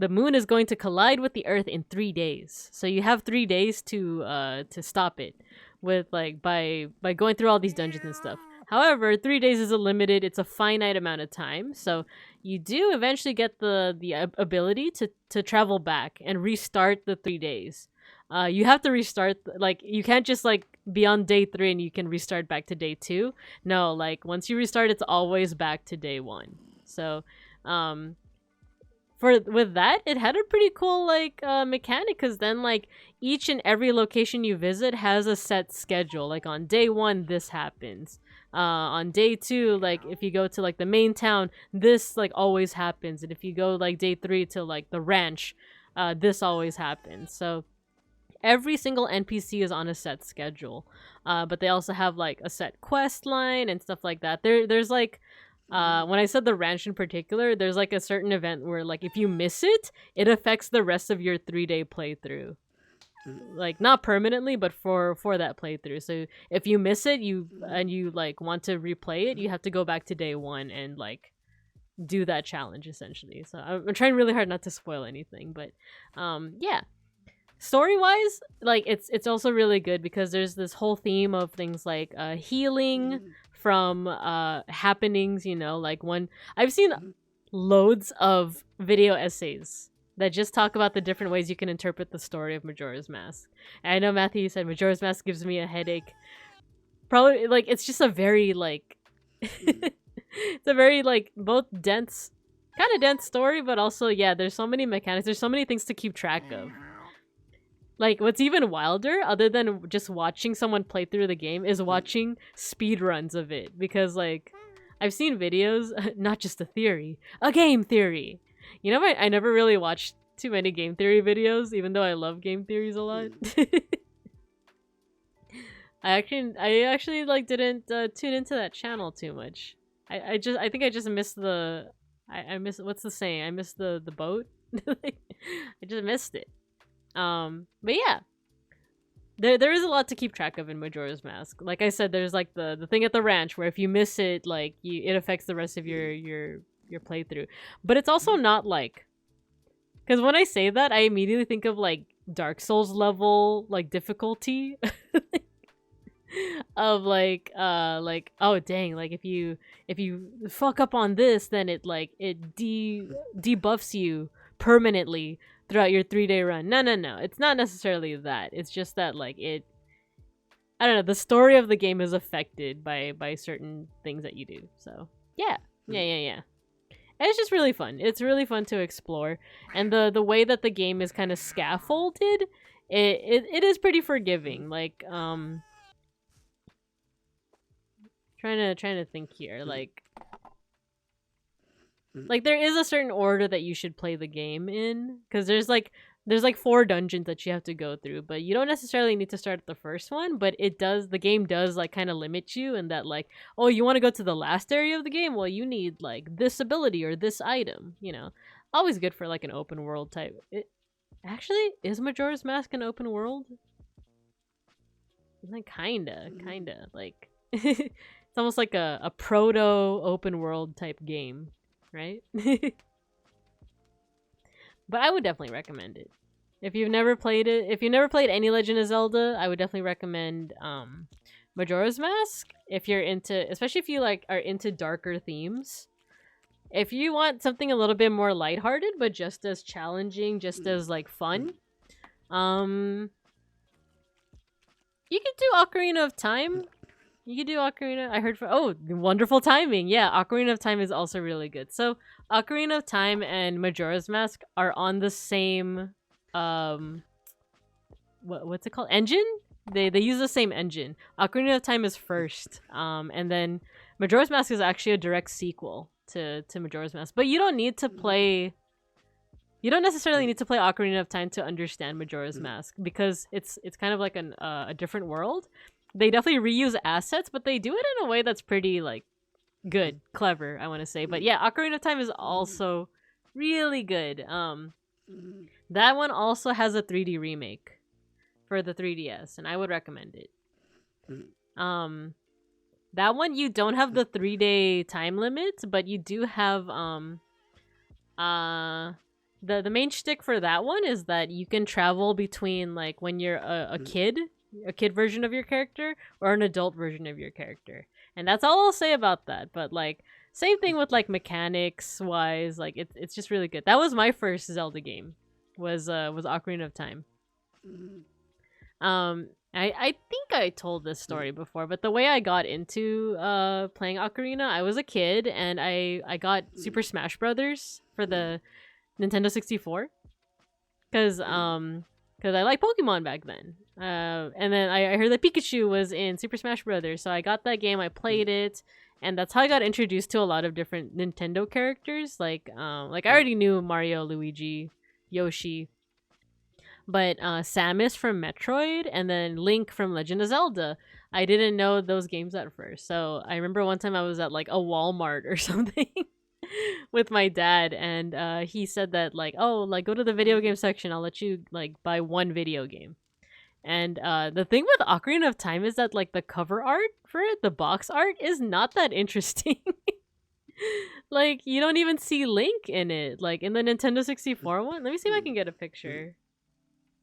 moon is going to collide with the Earth in 3 days, so you have 3 days to stop it with like by going through all these dungeons and stuff. However, 3 days is it's a finite amount of time, so you do eventually get the ability to travel back and restart the 3 days. You have to restart, like, you can't just like be on day 3 and you can restart back to day 2. No, like once you restart, it's always back to day 1. So with that, it had a pretty cool like mechanic, because then like each and every location you visit has a set schedule. Like on day 1 this happens, on day 2, like if you go to like the main town, this like always happens, and if you go like day 3 to like the ranch, this always happens. So every single NPC is on a set schedule, but they also have like a set quest line and stuff like that. There's like when I said the ranch in particular, there's like a certain event where like if you miss it, it affects the rest of your 3-day playthrough. Like not permanently, but for that playthrough. So if you miss it, you like want to replay it, you have to go back to day 1 and like do that challenge essentially. So I'm trying really hard not to spoil anything, but yeah. Story-wise, like it's also really good because there's this whole theme of things like healing from happenings, you know, like I've seen loads of video essays that just talk about the different ways you can interpret the story of Majora's Mask. And I know Matthew said Majora's Mask gives me a headache. Probably like it's just a very like it's a very like both dense, kind of dense story, but also yeah, there's so many mechanics, there's so many things to keep track of. Like, what's even wilder, other than just watching someone play through the game, is watching speedruns of it. Because, like, I've seen videos, not just a theory, a game theory. You know, I never really watched too many game theory videos, even though I love game theories a lot. I actually like, didn't tune into that channel too much. I think I just missed I missed, what's the saying? I missed the boat? I just missed it. But yeah, there is a lot to keep track of in Majora's Mask. Like I said, there's like the thing at the ranch where if you miss it, like it affects the rest of your playthrough. But it's also not like, because when I say that, I immediately think of like Dark Souls level like difficulty of like oh dang, like if you fuck up on this, then it like it debuffs you permanently throughout your 3-day run. No, it's not necessarily that. It's just that like I don't know, the story of the game is affected by certain things that you do. So yeah. And it's just really fun. It's really fun to explore, and the way that the game is kind of scaffolded, it is pretty forgiving. Like trying to think here, like there is a certain order that you should play the game in, because there's like 4 dungeons that you have to go through, but you don't necessarily need to start at the first one. But the game does like kind of limit you in that, like, oh, you want to go to the last area of the game, well, you need like this ability or this item, you know. Always good for like an open world type. Actually, is Majora's Mask an open world? Like kinda like it's almost like a proto open world type game, right? But I would definitely recommend it. If you've never played it, if you've never played any Legend of Zelda, I would definitely recommend Majora's Mask. If you're into, especially if you like are into darker themes. If you want something a little bit more lighthearted, but just as challenging, just as like fun, you could do Ocarina of Time. You could do Ocarina. I heard wonderful timing. Yeah, Ocarina of Time is also really good. So Ocarina of Time and Majora's Mask are on the same what's it called? Engine? They use the same engine. Ocarina of Time is first, and then Majora's Mask is actually a direct sequel to Majora's Mask. But you don't need to play. You don't necessarily need to play Ocarina of Time to understand Majora's Mask because it's kind of like a different world. They definitely reuse assets, but they do it in a way that's pretty like good, clever, I want to say. But yeah, Ocarina of Time is also really good. That one also has a 3D remake for the 3DS, and I would recommend it. That one you don't have the 3-day time limit, but you do have the main shtick for that one is that you can travel between like when you're a kid version of your character or an adult version of your character. And that's all I'll say about that. But like same thing with like mechanics wise, like it's just really good. That was my first Zelda game. Was Ocarina of Time. I think I told this story before, but the way I got into playing Ocarina, I was a kid and I got Super Smash Brothers for the Nintendo 64 because I liked Pokemon back then. And then I heard that Pikachu was in Super Smash Brothers, so I got that game, I played it, and that's how I got introduced to a lot of different Nintendo characters. Like I already knew Mario, Luigi, Yoshi, but Samus from Metroid and then Link from Legend of Zelda. I didn't know those games at first. So I remember one time I was at like a Walmart or something with my dad, and he said that like, oh, like go to the video game section, I'll let you like buy one video game. And the thing with Ocarina of Time is that like the cover art for it, the box art, is not that interesting. Like you don't even see Link in it, like in the Nintendo 64 one. Let me see if I can get a picture.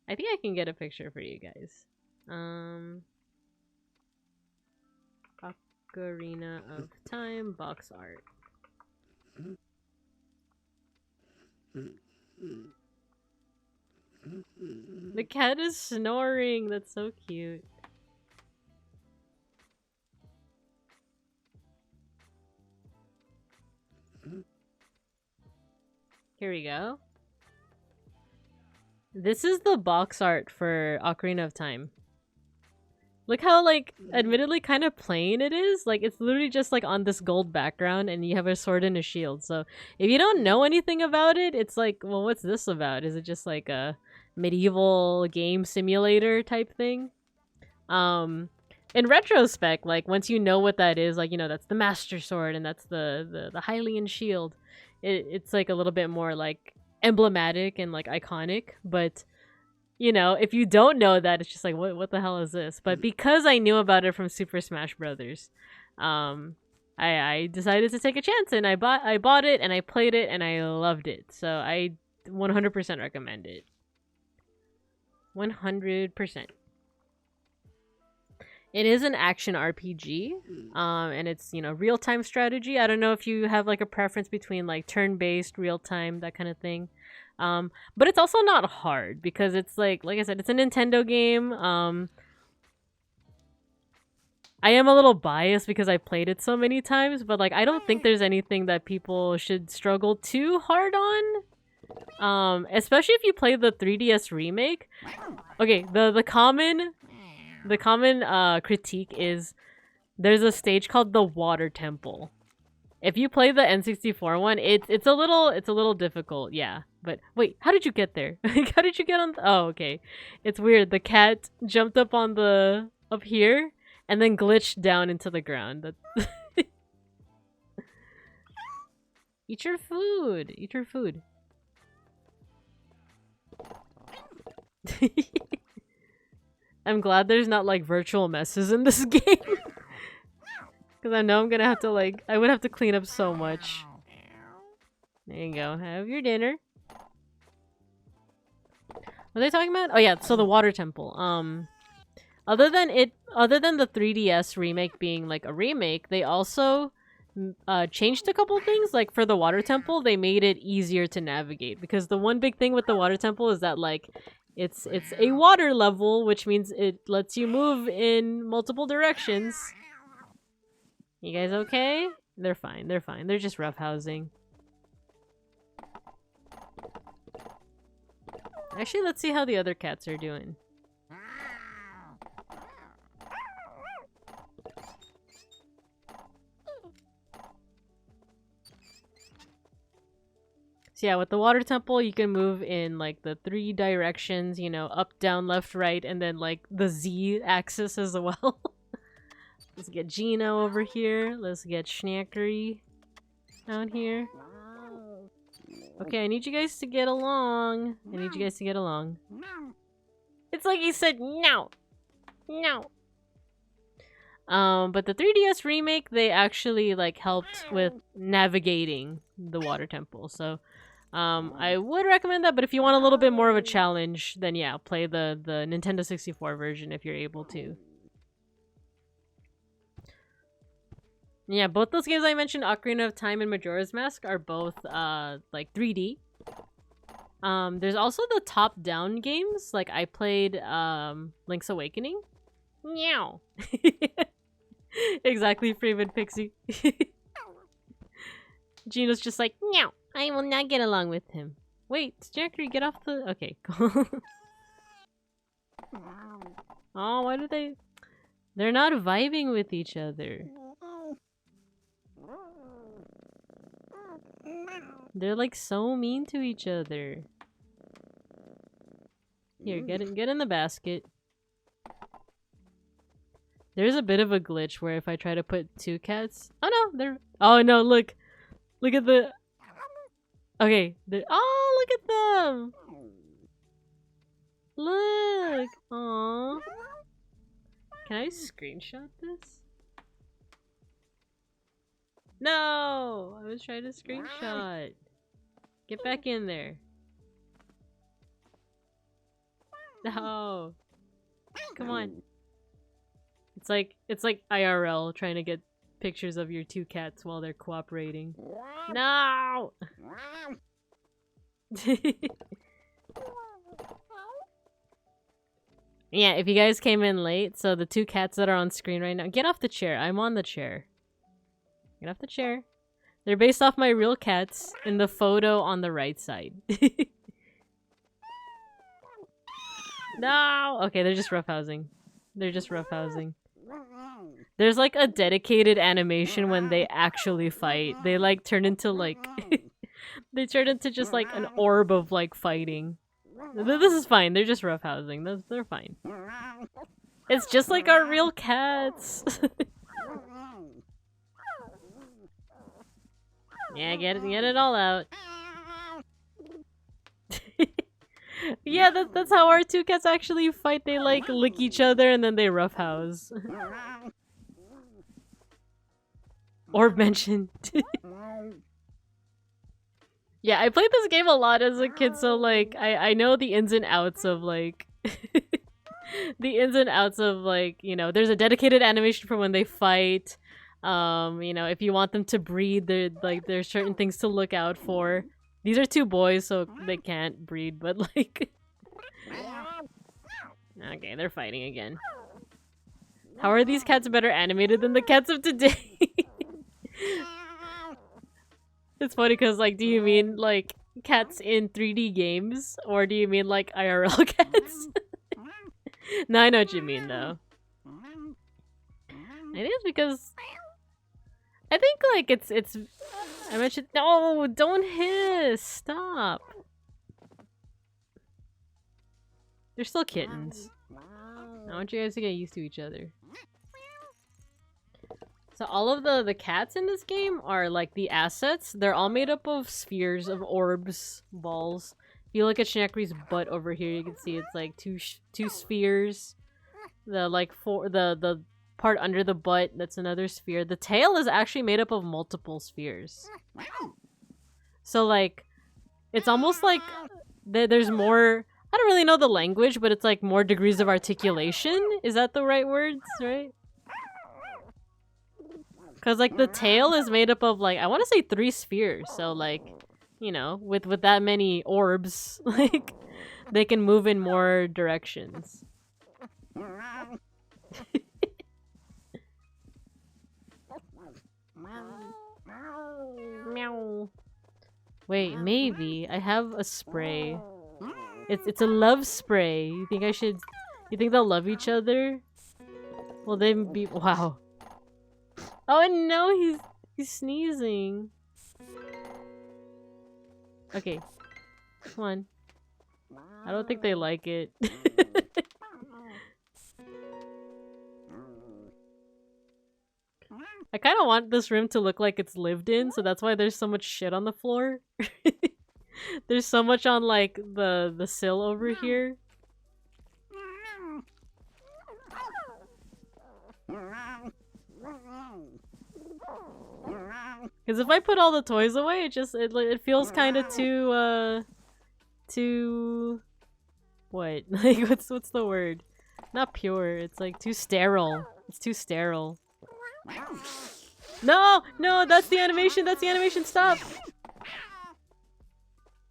I think I can get a picture for you guys. Ocarina of Time box art. The cat is snoring. That's so cute. Here we go. This is the box art for Ocarina of Time. Look how, like, admittedly kind of plain it is. Like, it's literally just, like, on this gold background and you have a sword and a shield. So, if you don't know anything about it, it's like, well, what's this about? Is it just, like, a medieval game simulator type thing? In retrospect, like, once you know what that is, like, you know, that's the Master Sword and that's the Hylian shield. It's, like, a little bit more, like, emblematic and, like, iconic. But... you know, if you don't know that, it's just like, what the hell is this? But because I knew about it from Super Smash Brothers, I decided to take a chance and I bought it and I played it and I loved it. So I 100% recommend it. 100%. It is an action RPG, and it's, you know, real-time strategy. I don't know if you have like a preference between like turn-based, real-time, that kind of thing. But it's also not hard because it's like I said, it's a Nintendo game. I am a little biased because I played it so many times, but like I don't think there's anything that people should struggle too hard on. Especially if you play the 3DS remake. Okay, the common critique is there's a stage called the Water Temple. If you play the N64 one, it's a little difficult, yeah. But wait, how did you get there? How did you get on? Oh, okay. It's weird. The cat jumped up on up here and then glitched down into the ground. Eat your food. Eat your food. I'm glad there's not like virtual messes in this game. Because I know I'm gonna have to like, I would have to clean up so much. There you go. Have your dinner. What are they talking about? Oh yeah, so the Water Temple. Other than the 3DS remake being like a remake, they also changed a couple things. Like for the Water Temple, they made it easier to navigate because the one big thing with the Water Temple is that like it's a water level, which means it lets you move in multiple directions. You guys okay? They're fine. They're fine. They're just roughhousing. Actually, let's see how the other cats are doing. So yeah, with the water temple, you can move in like the 3 directions, you know, up, down, left, right, and then like the Z axis as well. Let's get Gino over here. Let's get Schnackery down here. Okay, I need you guys to get along. I need you guys to get along. It's like he said no. No. But the 3DS remake, they actually like helped with navigating the water temple. So I would recommend that, but if you want a little bit more of a challenge, then yeah, play the Nintendo 64 version if you're able to. Yeah, both those games I mentioned, Ocarina of Time and Majora's Mask, are both like 3D. There's also the top-down games. Like I played Link's Awakening. Meow. Exactly, Freeman Pixie. Gino's just like, meow. I will not get along with him. Wait, Jackery, get off the... Okay, cool. Oh, why do they... They're not vibing with each other. They're like so mean to each other. Here, get in the basket. There's a bit of a glitch where if I try to put 2 cats... Oh no, they're... Oh no, look! Look at the... Okay, oh, look at them! Look! Aww. Can I screenshot this? No! I was trying to screenshot. Get back in there. No! Come on. It's like IRL trying to get pictures of your 2 cats while they're cooperating. No! Yeah, if you guys came in late, so the 2 cats that are on screen right now, get off the chair. I'm on the chair. Get off the chair. They're based off my real cats in the photo on the right side. No! Okay, they're just roughhousing. They're just roughhousing. There's like a dedicated animation when they actually fight. They like turn into like... they turn into just like an orb of like fighting. This is fine. They're just roughhousing. They're fine. It's just like our real cats. Yeah, get it all out. Yeah, that's how our 2 cats actually fight. They like lick each other and then they roughhouse. Orb mentioned. Yeah, I played this game a lot as a kid, so like I know the ins and outs of like the ins and outs of like, you know, there's a dedicated animation for when they fight. You know, if you want them to breed, there's certain things to look out for. These are 2 boys, so they can't breed, but like... Okay, they're fighting again. How are these cats better animated than the cats of today? It's funny because, like, do you mean, like, cats in 3D games? Or do you mean, like, IRL cats? No, I know what you mean, though. I think it's because... I think, like, it's... I mentioned... No! Don't hiss! Stop! They're still kittens. I want you guys to get used to each other. So all of the cats in this game are, like, the assets. They're all made up of spheres, of orbs, balls. If you look at Schnackery's butt over here, you can see it's, like, two spheres. The, like, the part under the butt, that's another sphere. The tail is actually made up of multiple spheres. So, like, it's almost like there's more... I don't really know the language, but it's, like, more degrees of articulation. Is that the right words, right? Because, like, the tail is made up of, like, I want to say 3 spheres. So, like, you know, with that many orbs, like, they can move in more directions. Meow. Wait, maybe I have a spray. It's a love spray. You think I should... You think they'll love each other? Will they be... Wow. Oh no, he's sneezing. Okay. Come on. I don't think they like it. I kind of want this room to look like it's lived in, so that's why there's so much shit on the floor. There's so much on like the sill over here. Because if I put all the toys away, it feels kind of too what? Like what's the word? Not pure. It's like too sterile. It's too sterile. No, no, that's the animation. That's the animation. Stop.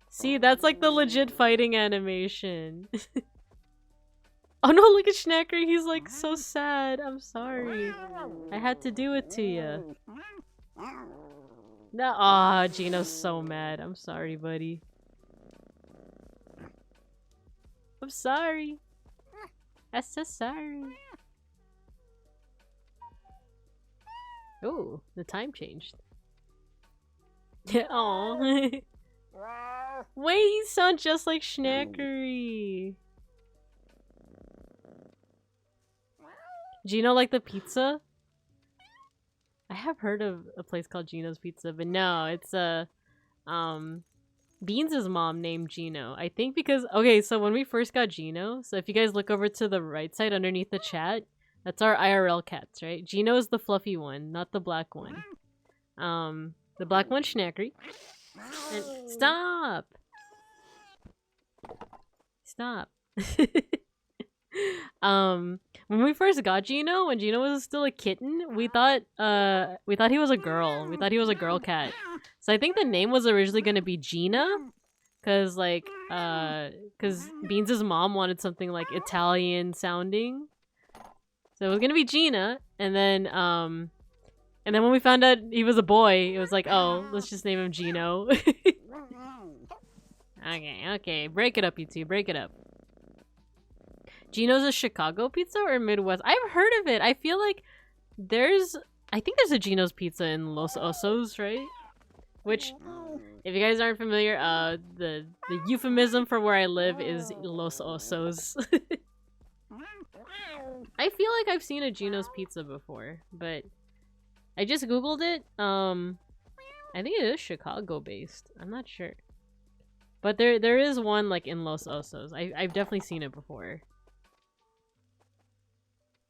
See, that's like the legit fighting animation. Oh no, look at Schnacker. He's like so sad. I'm sorry. I had to do it to you. No, ah, Gino's so mad. I'm sorry, buddy. I'm sorry. I'm so sorry. Oh, the time changed. Oh. Wait, he sounds just like Schnackery. Gino like the pizza? I have heard of a place called Gino's Pizza, but no, it's Beans' mom named Gino. I think because okay, so when we first got Gino, so if you guys look over to the right side underneath the chat, that's our IRL cats, right? Gino is the fluffy one, not the black one. The black one's Schnackery. And stop! Stop. When we first got Gino, when Gino was still a kitten, we thought he was a girl. We thought he was a girl cat. So I think the name was originally gonna be Gina, cause Beans' mom wanted something like Italian sounding. So it was gonna be Gina, and then when we found out he was a boy, it was like, oh, let's just name him Gino. Okay, break it up, you two, break it up. Gino's a Chicago pizza or Midwest? I've heard of it. I feel like I think there's a Gino's pizza in Los Osos, right? Which, if you guys aren't familiar, the euphemism for where I live is Los Osos. I feel like I've seen a Gino's pizza before, but I just googled it. I think it is Chicago based. I'm not sure. But there is one like in Los Osos. I've definitely seen it before.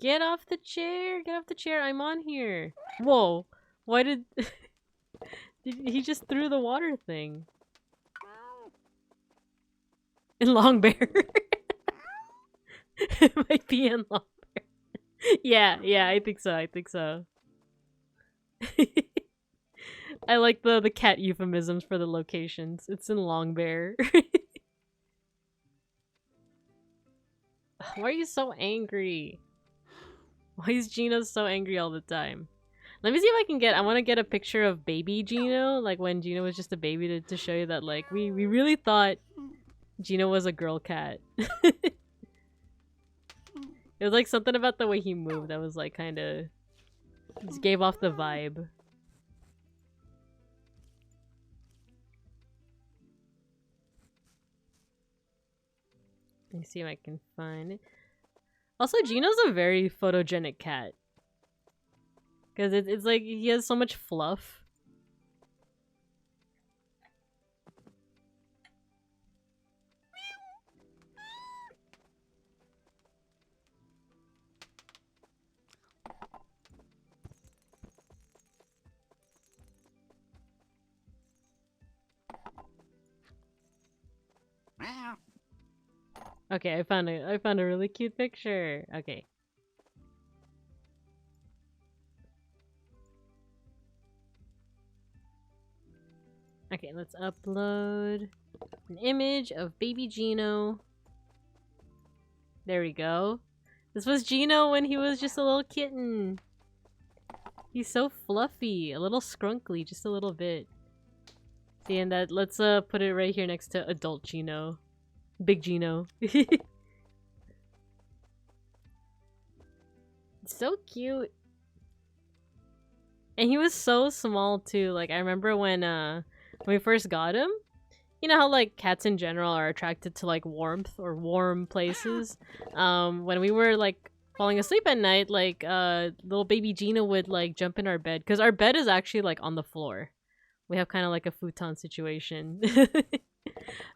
Get off the chair! Get off the chair! I'm on here! Whoa! Why did... he just threw the water thing. In Long Bear. It might be in Long Bear. Yeah, I think so, I like the cat euphemisms for the locations. It's in Long Bear. Why are you so angry? Why is Gino so angry all the time? Let me see if I can I want to get a picture of baby Gino, like when Gino was just a baby, to show you that like we really thought Gino was a girl cat. It was like something about the way he moved that was like kind of just gave off the vibe. Let me see if I can find it. Also, Gino's a very photogenic cat. Because it's like he has so much fluff. Okay, I found a really cute picture. Okay. Okay, let's upload an image of baby Gino. There we go. This was Gino when he was just a little kitten. He's so fluffy, a little scrunkly, just a little bit. See, and that let's put it right here next to adult Gino. Big Gino. So cute. And he was so small too. Like I remember when we first got him, you know how like cats in general are attracted to like warmth or warm places. When we were like falling asleep at night, like little baby Gina would like jump in our bed because our bed is actually like on the floor. We have kind of like a futon situation.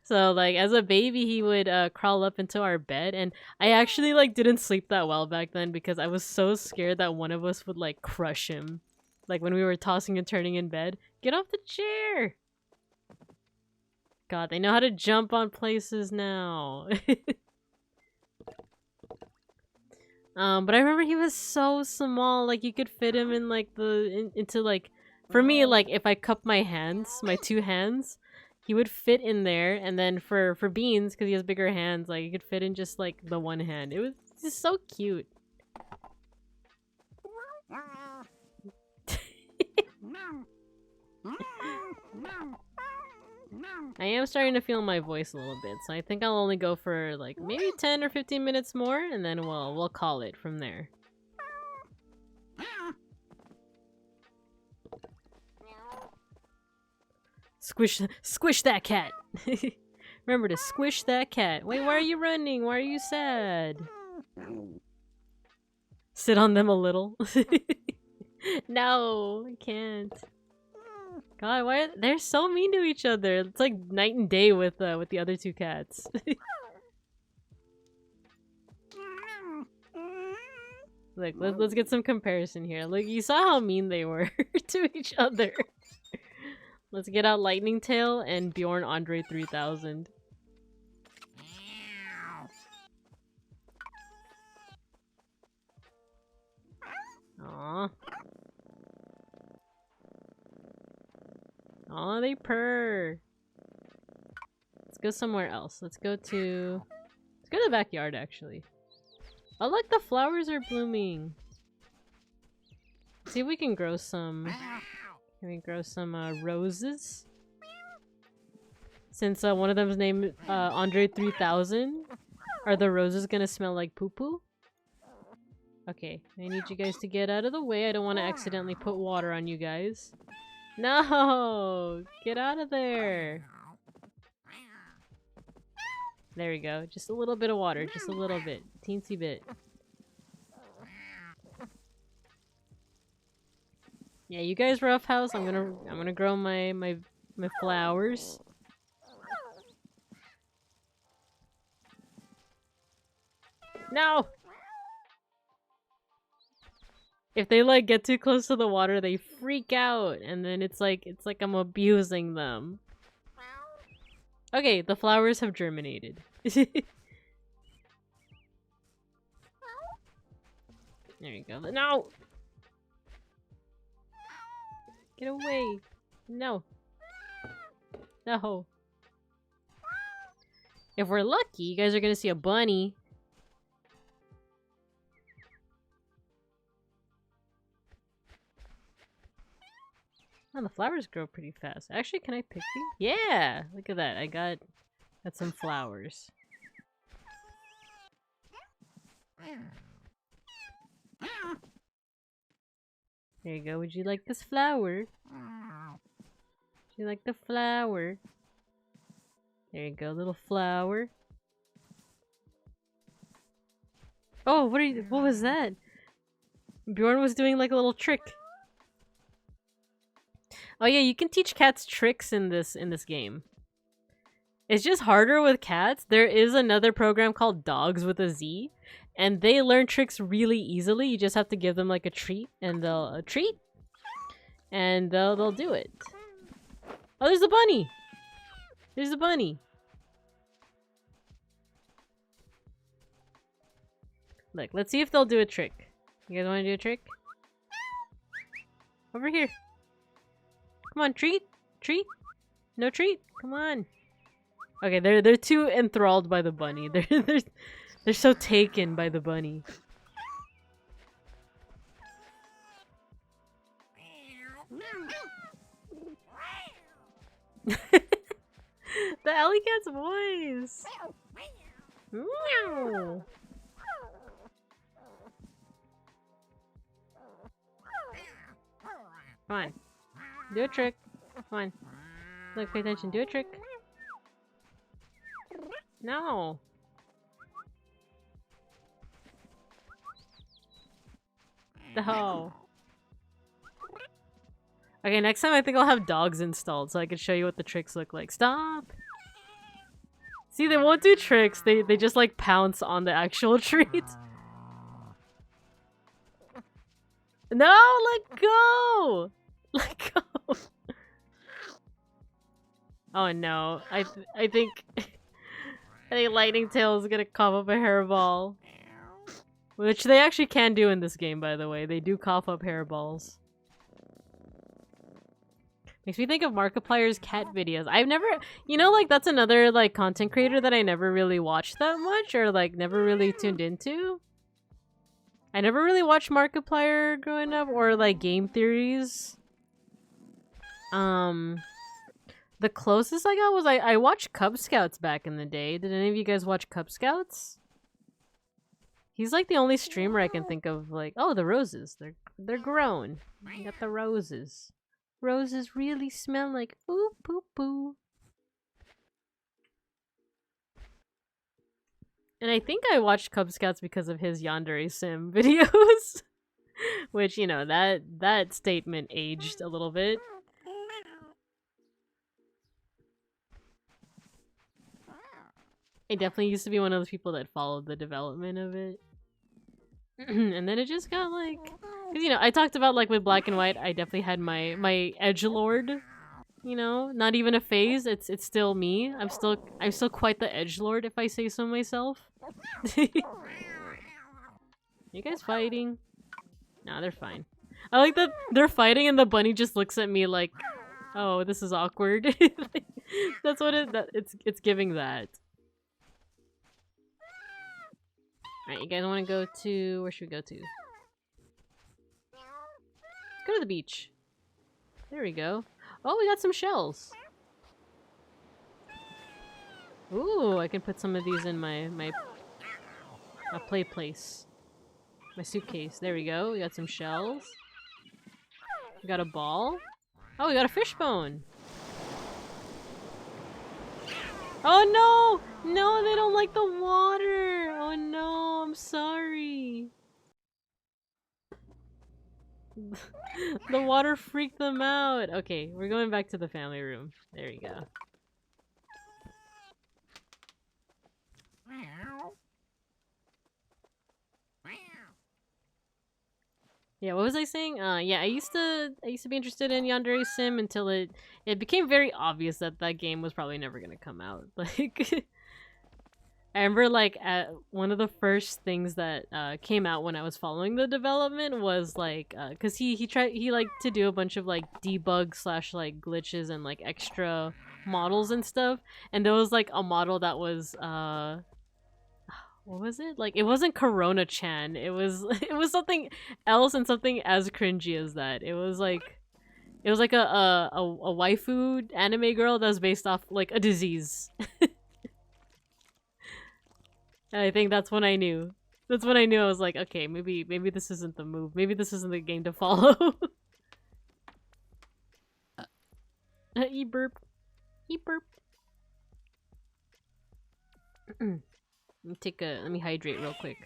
So like as a baby he would crawl up into our bed, and I actually like didn't sleep that well back then because I was so scared that one of us would like crush him. Like when we were tossing and turning in bed. Get off the chair! God, they know how to jump on places now. But I remember he was so small, like you could fit him in like into like, for me, like if I cup my hands, my two hands, he would fit in there. And then for Beans, because he has bigger hands, like he could fit in just like the one hand. It was just so cute. I am starting to feel my voice a little bit, so I think I'll only go for like maybe 10 or 15 minutes more, and then we'll call it from there. Squish that cat. Remember to squish that cat. Wait, why are you running? Why are you sad? Sit on them a little. No, I can't. God, why they're so mean to each other? It's like night and day with the other two cats. Look, let's get some comparison here. Look, you saw how mean they were to each other. Let's get out Lightning Tail and Bjorn Andre 3000. Aww. Aw, they purr. Let's go somewhere else. Let's go to the backyard, actually. Oh, look, the flowers are blooming. See if we can grow some. Can we grow some roses? Since one of them's named Andre 3000, are the roses gonna smell like poo-poo? Okay, I need you guys to get out of the way. I don't want to accidentally put water on you guys. No! Get out of there! There we go. Just a little bit of water. Just a little bit. Teensy bit. Yeah, you guys roughhouse. I'm gonna grow my flowers. No! If they like get too close to the water, they freak out, and then it's like I'm abusing them. Okay, the flowers have germinated. There you go. No! Get away! No! No! If we're lucky, you guys are gonna see a bunny. Oh, the flowers grow pretty fast. Actually, can I pick these? Yeah! Look at that. I got some flowers. There you go. Would you like this flower? Would you like the flower? There you go, little flower. Oh, what was that? Bjorn was doing like a little trick. Oh yeah, you can teach cats tricks in this game. It's just harder with cats. There is another program called Dogs with a Z, and they learn tricks really easily. You just have to give them like a treat, and they'll they'll do it. Oh, there's the bunny. There's the bunny. Look, let's see if they'll do a trick. You guys want to do a trick? Over here. Come on, treat! Treat! No treat! Come on! Okay, they're too enthralled by the bunny. They're so taken by the bunny. The alley cat's voice! Meow! Come on. Do a trick. Come on. Look, pay attention. Do a trick. No. No. Okay, next time I think I'll have dogs installed so I can show you what the tricks look like. Stop! See, they won't do tricks. They just like pounce on the actual treat. No, let go! Let go! Oh no, I think I think Lightning Tail is gonna cough up a hairball. Which they actually can do in this game, by the way. They do cough up hairballs. Makes me think of Markiplier's cat videos. I've never, you know, like that's another like content creator that I never really watched that much or like never really tuned into. I never really watched Markiplier growing up or like game theories. The closest I got was I watched Cub Scouts back in the day. Did any of you guys watch Cub Scouts? He's like the only streamer I can think of like, oh, the roses. They're grown. You got the roses. Roses really smell like ooh poo poo. And I think I watched Cub Scouts because of his Yandere Sim videos. Which, you know, that statement aged a little bit. I definitely used to be one of those people that followed the development of it. And then it just got like... Because, you know, I talked about, like, with Black and White, I definitely had my edgelord. You know? Not even a phase, it's still me. I'm still quite the edgelord, if I say so myself. You guys fighting? Nah, they're fine. I like that they're fighting and the bunny just looks at me like, oh, this is awkward. That's what it's giving that. Alright, you guys want to go to... Where should we go to? Let's go to the beach. There we go. Oh, we got some shells. Ooh, I can put some of these in my play place. My suitcase. There we go. We got some shells. We got a ball. Oh, we got a fishbone. Oh no! No, they don't like the water! Oh no, I'm sorry. The water freaked them out. Okay, we're going back to the family room. There you go. Yeah, what was I saying? Yeah, I used to be interested in Yandere Sim until it became very obvious that that game was probably never gonna come out. Like, I remember like at one of the first things that came out when I was following the development was like, cause he liked to do a bunch of like debug slash like glitches and like extra models and stuff, and there was like a model that was what was it? Like, it wasn't Corona-chan. It was something else and something as cringy as that. It was like a waifu anime girl that was based off like a disease. And I think that's when I knew. That's when I knew I was like, okay, maybe this isn't the move. Maybe this isn't the game to follow. He burped. He burped. Let me hydrate real quick.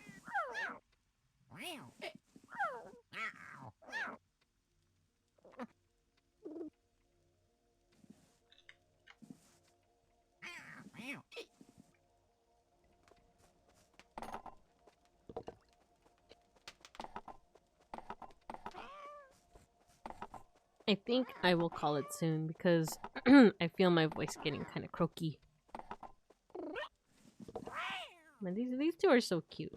I think I will call it soon because I feel my voice getting kind of croaky. Man, these two are so cute.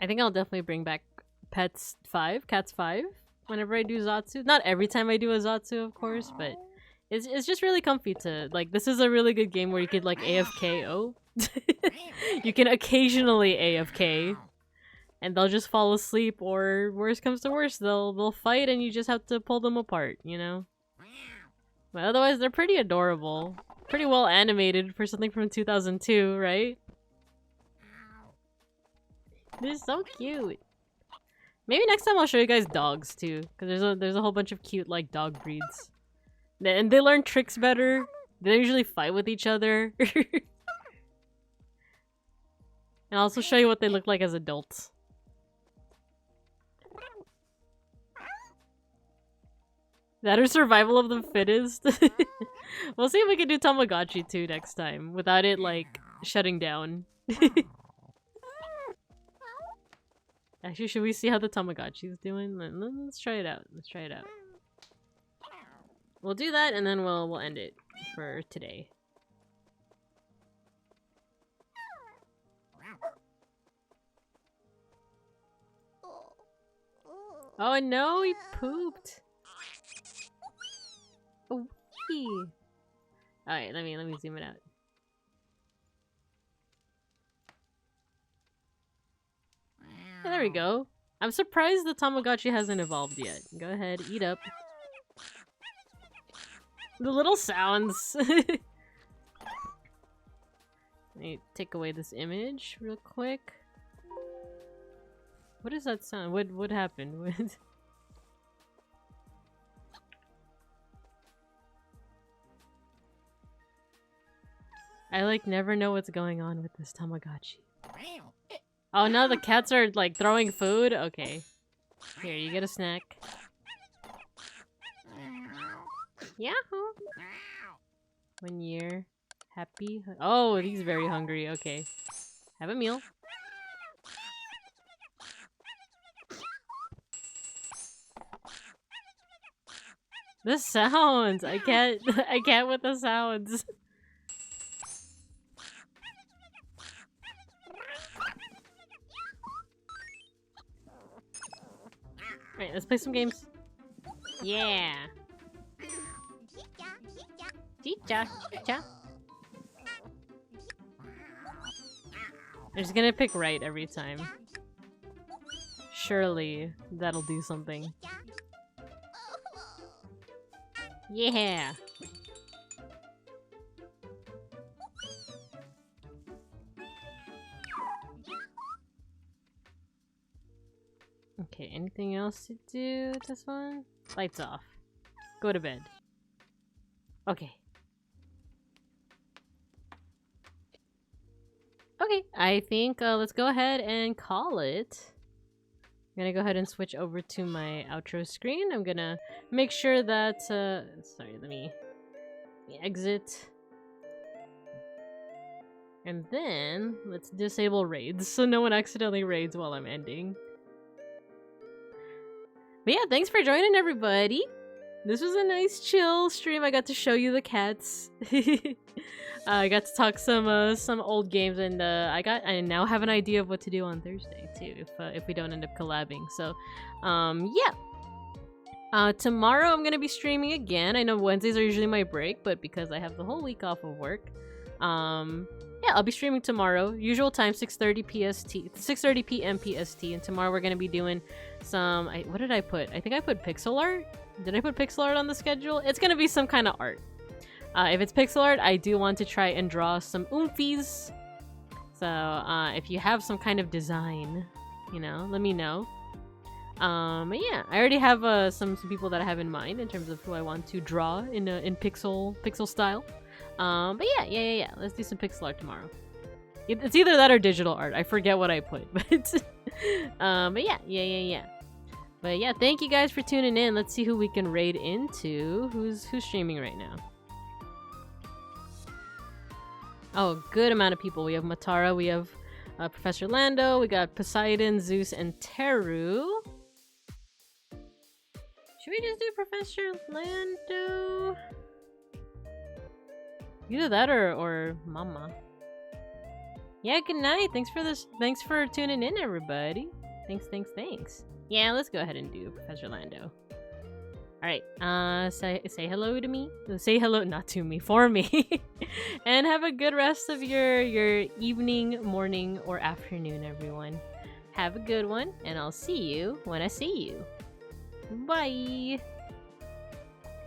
I think I'll definitely bring back Cats 5 whenever I do Zatsu. Not every time I do a Zatsu, of course, but it's just really comfy to, like, this is a really good game where you could, like, AFK. Oh. You can occasionally AFK. And they'll just fall asleep, or worst comes to worst, they'll fight and you just have to pull them apart, you know? But otherwise, they're pretty adorable. Pretty well animated for something from 2002, right? They're so cute. Maybe next time I'll show you guys dogs too, because there's a whole bunch of cute like dog breeds. And they learn tricks better. They usually fight with each other. And I'll also show you what they look like as adults. That or survival of the fittest. We'll see if we can do Tamagotchi too next time without it like shutting down. Actually, should we see how the Tamagotchi is doing? Let's try it out. Let's try it out. We'll do that and then we'll end it for today. Oh no, he pooped. Oh, alright, let me zoom it out. Yeah, there we go. I'm surprised the Tamagotchi hasn't evolved yet. Go ahead, eat up. The little sounds. Let me take away this image real quick. What is that sound? What happened? I like never know what's going on with this Tamagotchi. Oh, now the cats are like throwing food? Okay. Here, you get a snack. Yahoo! 1 year. Happy? Oh, he's very hungry. Okay. Have a meal. The sounds! I can't with the sounds. Alright, let's play some games. Yeah! Chicha, chicha. I'm just gonna pick right every time. Surely that'll do something. Yeah! Okay, anything else to do with this one? Lights off. Go to bed. Okay. Okay, I think let's go ahead and call it. I'm gonna go ahead and switch over to my outro screen. I'm gonna make sure that, sorry, let me exit. And then, let's disable raids so no one accidentally raids while I'm ending. But yeah, thanks for joining everybody! This was a nice chill stream. I got to show you the cats. I got to talk some old games, and I now have an idea of what to do on Thursday too, if we don't end up collabing. So, yeah. Tomorrow I'm gonna be streaming again. I know Wednesdays are usually my break, but because I have the whole week off of work, yeah, I'll be streaming tomorrow. Usual time, 6:30 p.m. PST, and tomorrow we're gonna be doing some. What did I put? I think I put pixel art. Did I put pixel art on the schedule? It's gonna be some kind of art. If it's pixel art, I do want to try and draw some oomfies. So if you have some kind of design, you know, let me know. But yeah, I already have some people that I have in mind in terms of who I want to draw in pixel style. But yeah. Let's do some pixel art tomorrow. It's either that or digital art. I forget what I put, but yeah. But yeah, thank you guys for tuning in. Let's see who we can raid into. Who's streaming right now? Oh, good amount of people. We have Matara, we have Professor Lando, we got Poseidon, Zeus, and Teru. Should we just do Professor Lando? Either that or Mama. Yeah, good night. Thanks for tuning in, everybody. Thanks. Yeah, let's go ahead and do Professor Lando. Alright, say hello to me. Say hello, not to me, for me. And have a good rest of your evening, morning, or afternoon, everyone. Have a good one, and I'll see you when I see you. Bye!